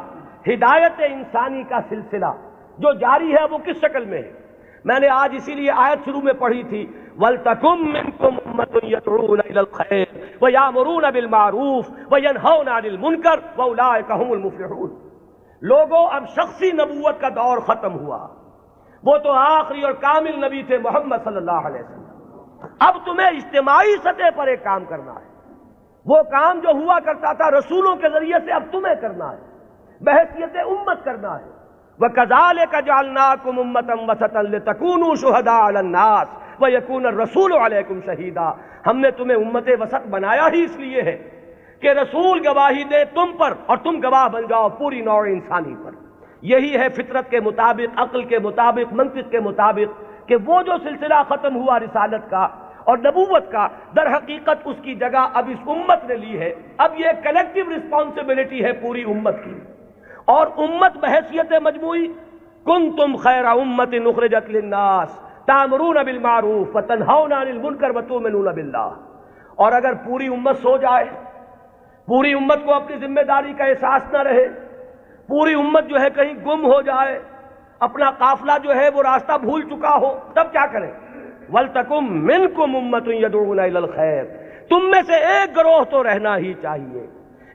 ہدایت انسانی کا سلسلہ جو جاری ہے وہ کس شکل میں ہے؟ میں نے آج اسی لیے آیت شروع میں پڑھی تھی، وَلْتَكُمْ مِنْكُمْ أُمَّةٌ يَدْعُونَ إِلَى الْخَيْرِ وَيَأْمُرُونَ بِالْمَعْرُوفِ وَيَنْهَوْنَ عَنِ الْمُنكَرِ وَأُولَٰئِكَ هُمُ الْمُفْلِحُونَ۔ لوگوں اب شخصی نبوت کا دور ختم ہوا، وہ تو آخری اور کامل نبی تھے محمد صلی اللہ علیہ وسلم۔ اب تمہیں اجتماعی سطح پر ایک کام کرنا ہے، وہ کام جو ہوا کرتا تھا رسولوں کے ذریعے سے اب تمہیں کرنا ہے، بحیثیت امت کرنا ہے۔ وَكَذَلِكَ جَعَلْنَاكُمْ أُمَّةً وَسَطًا لِتَكُونُوا شُهَدَاءَ عَلَى النَّاسِ وَيَكُونَ الرَّسُولُ عَلَيْكُمْ شَهِيدًا۔ ہم نے تمہیں امت وسط بنایا ہی اس لیے ہے کہ رسول گواہی دے تم پر اور تم گواہ بن جاؤ پوری نوع انسانی پر۔ یہی ہے فطرت کے مطابق، عقل کے مطابق، منطق کے مطابق کہ وہ جو سلسلہ ختم ہوا رسالت کا، اور نبوت کا در حقیقت اس کی جگہ اب اس امت نے لی ہے. اب یہ کلیکٹیو رسپانسبلٹی ہے پوری امت کی. اور امت بحیثیت مجموعی کنتم خیر امت اخرجت للناس تأمرون بالمعروف وتنہون عن المنکر وتؤمنون باللہ. اور اگر پوری امت سو جائے، پوری امت کو اپنی ذمہ داری کا احساس نہ رہے، پوری امت جو ہے کہیں گم ہو جائے، اپنا قافلہ جو ہے وہ راستہ بھول چکا ہو، تب کیا کریں؟ وَلْتَكُمْ مِنْكُمْ أُمَّةٌ يَدْعُونَ إِلَى الْخَيْرِ. تم میں سے ایک گروہ تو رہنا ہی چاہیے،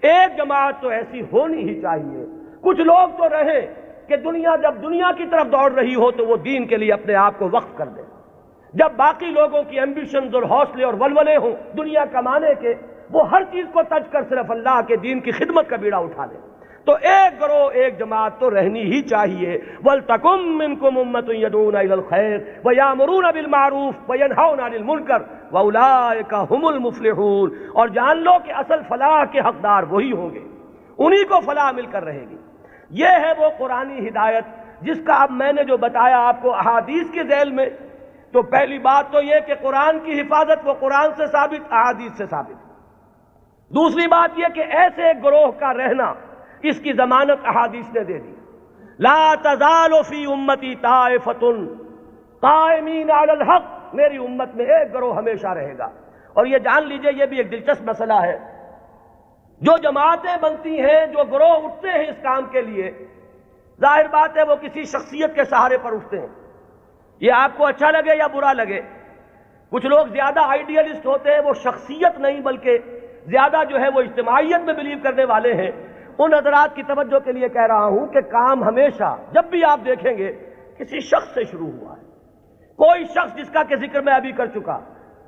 ایک جماعت تو ایسی ہونی ہی چاہیے. کچھ لوگ تو رہیں کہ دنیا جب دنیا کی طرف دوڑ رہی ہو تو وہ دین کے لیے اپنے آپ کو وقف کر دیں. جب باقی لوگوں کی ایمبیشنز اور حوصلے اور ولولے ہوں دنیا کمانے کے، وہ ہر چیز کو تج کر صرف اللہ کے دین کی خدمت کا بیڑا اٹھا دیں. تو ایک گروہ، ایک جماعت تو رہنی ہی چاہیے. وَلْتَكُمْ مِنْكُمْ أُمَّةٌ يَدْعُونَ إِلَى الْخَيْرِ وَيَأْمُرُونَ بِالْمَعْرُوفِ وَيَنْهَوْنَ عَنِ الْمُنكَرِ وَأُولَٰئِكَ هُمُ الْمُفْلِحُونَ. اور جان لو کہ اصل فلاح کے حقدار وہی ہوں گے، انہی کو فلاح مل کر رہے گی. یہ ہے وہ قرآنی ہدایت جس کا اب میں نے جو بتایا آپ کو احادیث کے ذیل میں. تو پہلی بات تو یہ کہ قرآن کی حفاظت وہ قرآن سے ثابت، احادیث سے ثابت. دوسری بات یہ کہ ایسے ایک گروہ کا رہنا، اس کی ضمانت احادیث نے دے دی. لا تزال فی امتی طائفۃ قائمین علی الحق. میری امت میں ایک گروہ ہمیشہ رہے گا. اور یہ جان لیجئے یہ بھی ایک دلچسپ مسئلہ ہے. جو جماعتیں بنتی ہیں، جو گروہ اٹھتے ہیں اس کام کے لیے، ظاہر بات ہے وہ کسی شخصیت کے سہارے پر اٹھتے ہیں. یہ آپ کو اچھا لگے یا برا لگے. کچھ لوگ زیادہ آئیڈیلسٹ ہوتے ہیں، وہ شخصیت نہیں بلکہ زیادہ جو ہے وہ اجتماعیت میں بلیو کرنے والے ہیں. ان حضرات کی توجہ کے لیے کہہ رہا ہوں کہ کام ہمیشہ جب بھی آپ دیکھیں گے کسی شخص سے شروع ہوا ہے. کوئی شخص جس کا کہ ذکر میں ابھی کر چکا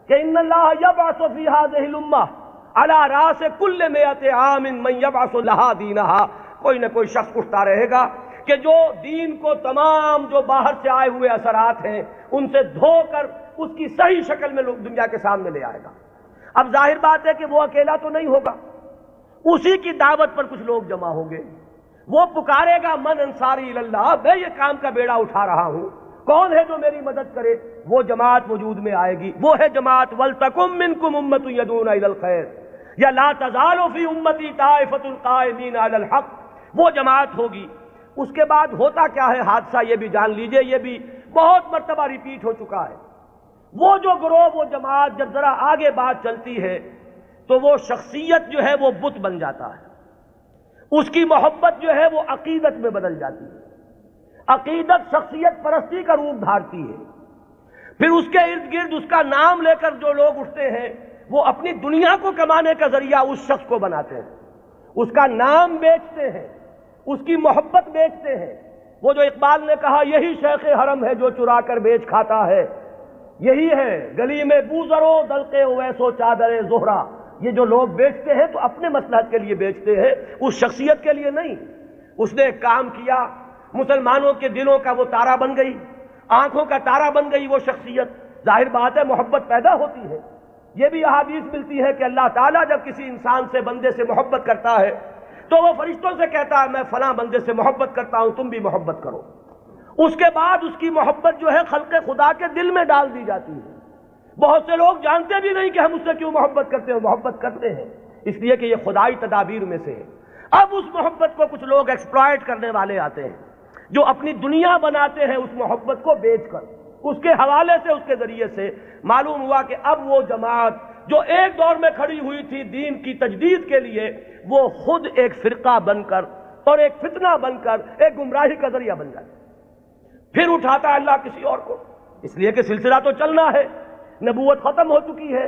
کہ ان اللہ یبعث فی ہذہ الامہ علی راس کل مئۃ عام من یبعث لہا دینہا. کوئی نہ کوئی شخص اٹھتا رہے گا کہ جو دین کو تمام جو باہر سے آئے ہوئے اثرات ہیں ان سے دھو کر اس کی صحیح شکل میں دنیا کے سامنے لے آئے گا. اب ظاہر بات ہے کہ وہ اکیلا تو نہیں ہوگا، اسی کی دعوت پر کچھ لوگ جمع ہوں گے. وہ پکارے گا من انصاری اللہ، میں یہ کام کا بیڑا اٹھا رہا ہوں، کون ہے جو میری مدد کرے؟ وہ جماعت وجود میں آئے گی. وہ ہے جماعت وَلْتَكُمْ مِنْكُمْ أُمَّةٌ يَدْعُونَ إِلَى الْخَيْرِ یا لا تزال فی امتی طائفۃ قائمین علی الحق. وہ جماعت ہوگی. اس کے بعد ہوتا کیا ہے حادثہ یہ بھی جان لیجئے، یہ بھی بہت مرتبہ ریپیٹ ہو چکا ہے. وہ جو گروہ، وہ جماعت جب ذرا آگے بات چلتی ہے تو وہ شخصیت جو ہے وہ بت بن جاتا ہے. اس کی محبت جو ہے وہ عقیدت میں بدل جاتی ہے. عقیدت شخصیت پرستی کا روپ دھارتی ہے. پھر اس کے ارد گرد اس کا نام لے کر جو لوگ اٹھتے ہیں وہ اپنی دنیا کو کمانے کا ذریعہ اس شخص کو بناتے ہیں. اس کا نام بیچتے ہیں، اس کی محبت بیچتے ہیں. وہ جو اقبال نے کہا یہی شیخ حرم ہے جو چرا کر بیچ کھاتا ہے، یہی ہے گلی میں بوزرو دلقے اویسو چادر زہرا. یہ جو لوگ بیچتے ہیں تو اپنے مصلحت کے لیے بیچتے ہیں، اس شخصیت کے لیے نہیں. اس نے ایک کام کیا، مسلمانوں کے دلوں کا وہ تارا بن گئی، آنکھوں کا تارا بن گئی وہ شخصیت. ظاہر بات ہے محبت پیدا ہوتی ہے. یہ بھی احادیث ملتی ہے کہ اللہ تعالیٰ جب کسی انسان سے، بندے سے محبت کرتا ہے تو وہ فرشتوں سے کہتا ہے میں فلاں بندے سے محبت کرتا ہوں، تم بھی محبت کرو. اس کے بعد اس کی محبت جو ہے خلق خدا کے دل میں ڈال دی جاتی ہے. بہت سے لوگ جانتے بھی نہیں کہ ہم اس سے کیوں محبت کرتے ہیں. محبت کرتے ہیں اس لیے کہ یہ خدائی تدابیر میں سے ہے. اب اس محبت کو کچھ لوگ ایکسپلائٹ کرنے والے آتے ہیں جو اپنی دنیا بناتے ہیں اس محبت کو بیچ کر. اس کے حوالے سے، اس کے ذریعے سے معلوم ہوا کہ اب وہ جماعت جو ایک دور میں کھڑی ہوئی تھی دین کی تجدید کے لیے، وہ خود ایک فرقہ بن کر اور ایک فتنہ بن کر ایک گمراہی کا ذریعہ بن جاتی. پھر اٹھاتا ہے اللہ کسی اور کو، اس لیے کہ سلسلہ تو چلنا ہے. نبوت ختم ہو چکی ہے،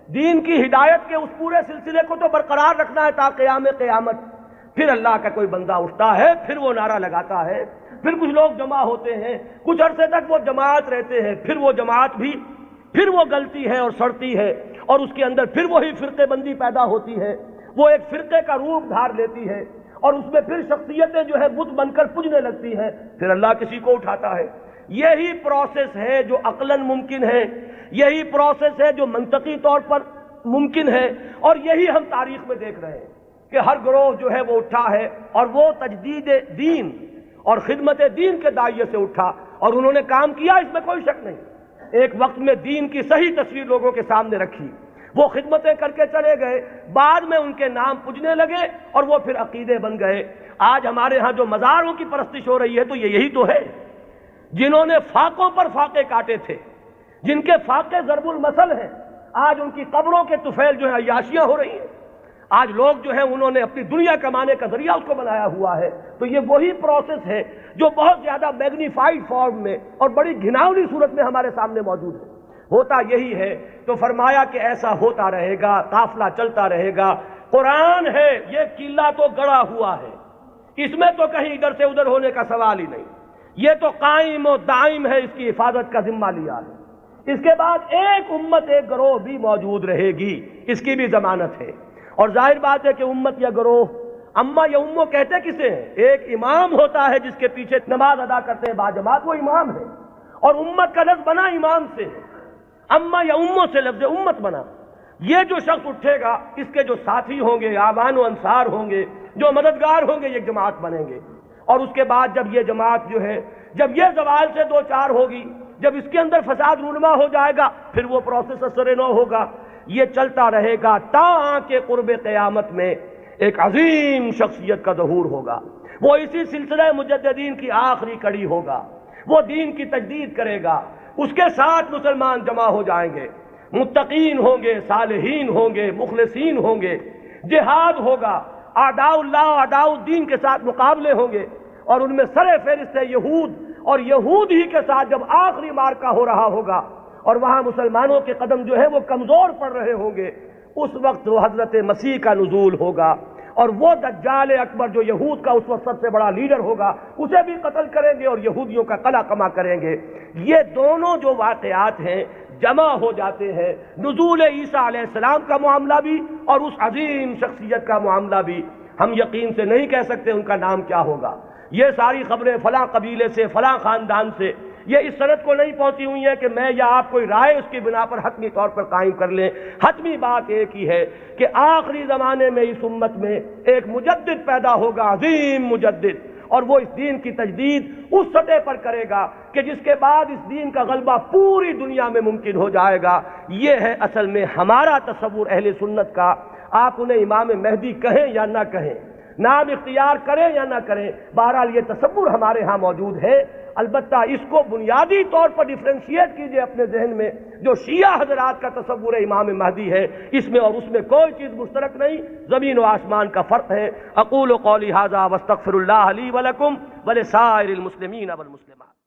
دین کی ہدایت کے اس پورے سلسلے کو تو برقرار رکھنا ہے تا قیام قیامت. پھر اللہ کا کوئی بندہ اٹھتا ہے، پھر وہ نعرہ لگاتا ہے، پھر کچھ لوگ جمع ہوتے ہیں، کچھ عرصے تک وہ جماعت رہتے ہیں، پھر وہ جماعت بھی پھر وہ گلتی ہے اور سڑتی ہے، اور اس کے اندر پھر وہی فرقے بندی پیدا ہوتی ہے. وہ ایک فرقے کا روپ دھار لیتی ہے اور اس میں پھر شخصیتیں جو ہے بت بن کر پجنے لگتی ہیں. پھر اللہ کسی کو اٹھاتا ہے. یہی پروسیس ہے جو عقلاً ممکن ہے، یہی پروسیس ہے جو منطقی طور پر ممکن ہے، اور یہی ہم تاریخ میں دیکھ رہے ہیں کہ ہر گروہ جو ہے وہ اٹھا ہے اور وہ تجدید دین اور خدمت دین کے داعیے سے اٹھا اور انہوں نے کام کیا، اس میں کوئی شک نہیں. ایک وقت میں دین کی صحیح تصویر لوگوں کے سامنے رکھی، وہ خدمتیں کر کے چلے گئے، بعد میں ان کے نام پجنے لگے اور وہ پھر عقیدے بن گئے۔ آج ہمارے ہاں جو مزاروں کی پرستش ہو رہی ہے تو یہی تو ہے، جنہوں نے فاقوں پر فاقے کاٹے تھے، جن کے فاقے ضرب المثل ہیں، آج ان کی قبروں کے طفیل جو ہیں عیاشیاں ہو رہی ہیں۔ آج لوگ جو ہیں انہوں نے اپنی دنیا کمانے کا ذریعہ اس کو بنایا ہوا ہے۔ تو یہ وہی پروسیس ہے جو بہت زیادہ میگنیفائڈ فارم میں اور بڑی گھناؤنی صورت میں ہمارے سامنے موجود ہے۔ ہوتا یہی ہے، تو فرمایا کہ ایسا ہوتا رہے گا، قافلہ چلتا رہے گا۔ قرآن ہے، یہ قلعہ تو گڑا ہوا ہے، اس میں تو کہیں ادھر سے ادھر ہونے کا سوال ہی نہیں، یہ تو قائم و دائم ہے، اس کی حفاظت کا ذمہ لیا ہے۔ اس کے بعد ایک امت ایک گروہ بھی موجود رہے گی، اس کی بھی ضمانت ہے۔ اور ظاہر بات ہے کہ امت یا گروہ، اما یا امو کہتے کسے ہیں؟ ایک امام ہوتا ہے جس کے پیچھے نماز ادا کرتے ہیں باجماعت، وہ امام ہے، اور امت کا لفظ بنا امام سے ہے، اما یا امو سے لفظ امت بنا۔ یہ جو شخص اٹھے گا، اس کے جو ساتھی ہوں گے، آوان و انصار ہوں گے، جو مددگار ہوں گے، یہ جماعت بنیں گے۔ اور اس کے بعد جب یہ جماعت جو ہے، جب یہ زوال سے دو چار ہوگی، جب اس کے اندر فساد رونما ہو جائے گا، پھر وہ پروسیس اثر نو ہوگا۔ یہ چلتا رہے گا تا کہ قرب قیامت میں ایک عظیم شخصیت کا ظہور ہوگا۔ وہ اسی سلسلہ مجددین کی آخری کڑی ہوگا، وہ دین کی تجدید کرے گا، اس کے ساتھ مسلمان جمع ہو جائیں گے، متقین ہوں گے، صالحین ہوں گے، مخلصین ہوں گے، جہاد ہوگا، اعداء اللہ اعداء الدین کے ساتھ مقابلے ہوں گے، اور ان میں سر فہرست ہے یہود، اور یہود ہی کے ساتھ جب آخری مارکا ہو رہا ہوگا اور وہاں مسلمانوں کے قدم جو ہے وہ کمزور پڑ رہے ہوں گے، اس وقت وہ حضرت مسیح کا نزول ہوگا، اور وہ دجال اکبر جو یہود کا اس وقت سب سے بڑا لیڈر ہوگا، اسے بھی قتل کریں گے اور یہودیوں کا قلع کما کریں گے۔ یہ دونوں جو واقعات ہیں جمع ہو جاتے ہیں، نزول عیسیٰ علیہ السلام کا معاملہ بھی اور اس عظیم شخصیت کا معاملہ بھی۔ ہم یقین سے نہیں کہہ سکتے ان کا نام کیا ہوگا، یہ ساری خبریں فلاں قبیلے سے، فلاں خاندان سے، یہ اس سند کو نہیں پہنچی ہوئی ہیں کہ میں یا آپ کوئی رائے اس کی بنا پر حتمی طور پر قائم کر لیں۔ حتمی بات ایک ہی ہے کہ آخری زمانے میں اس امت میں ایک مجدد پیدا ہوگا، عظیم مجدد، اور وہ اس دین کی تجدید اس سطح پر کرے گا کہ جس کے بعد اس دین کا غلبہ پوری دنیا میں ممکن ہو جائے گا۔ یہ ہے اصل میں ہمارا تصور اہل سنت کا۔ آپ انہیں امام مہدی کہیں یا نہ کہیں، نام اختیار کریں یا نہ کریں، بہرحال یہ تصور ہمارے ہاں موجود ہے۔ البتہ اس کو بنیادی طور پر ڈیفرینشیٹ کیجئے اپنے ذہن میں، جو شیعہ حضرات کا تصور امام مہدی ہے، اس میں اور اس میں کوئی چیز مشترک نہیں، زمین و آسمان کا فرق ہے۔ اقول قولی ھذا واستغفر اللہ لی ولکم ولسائر المسلمین والمسلمات۔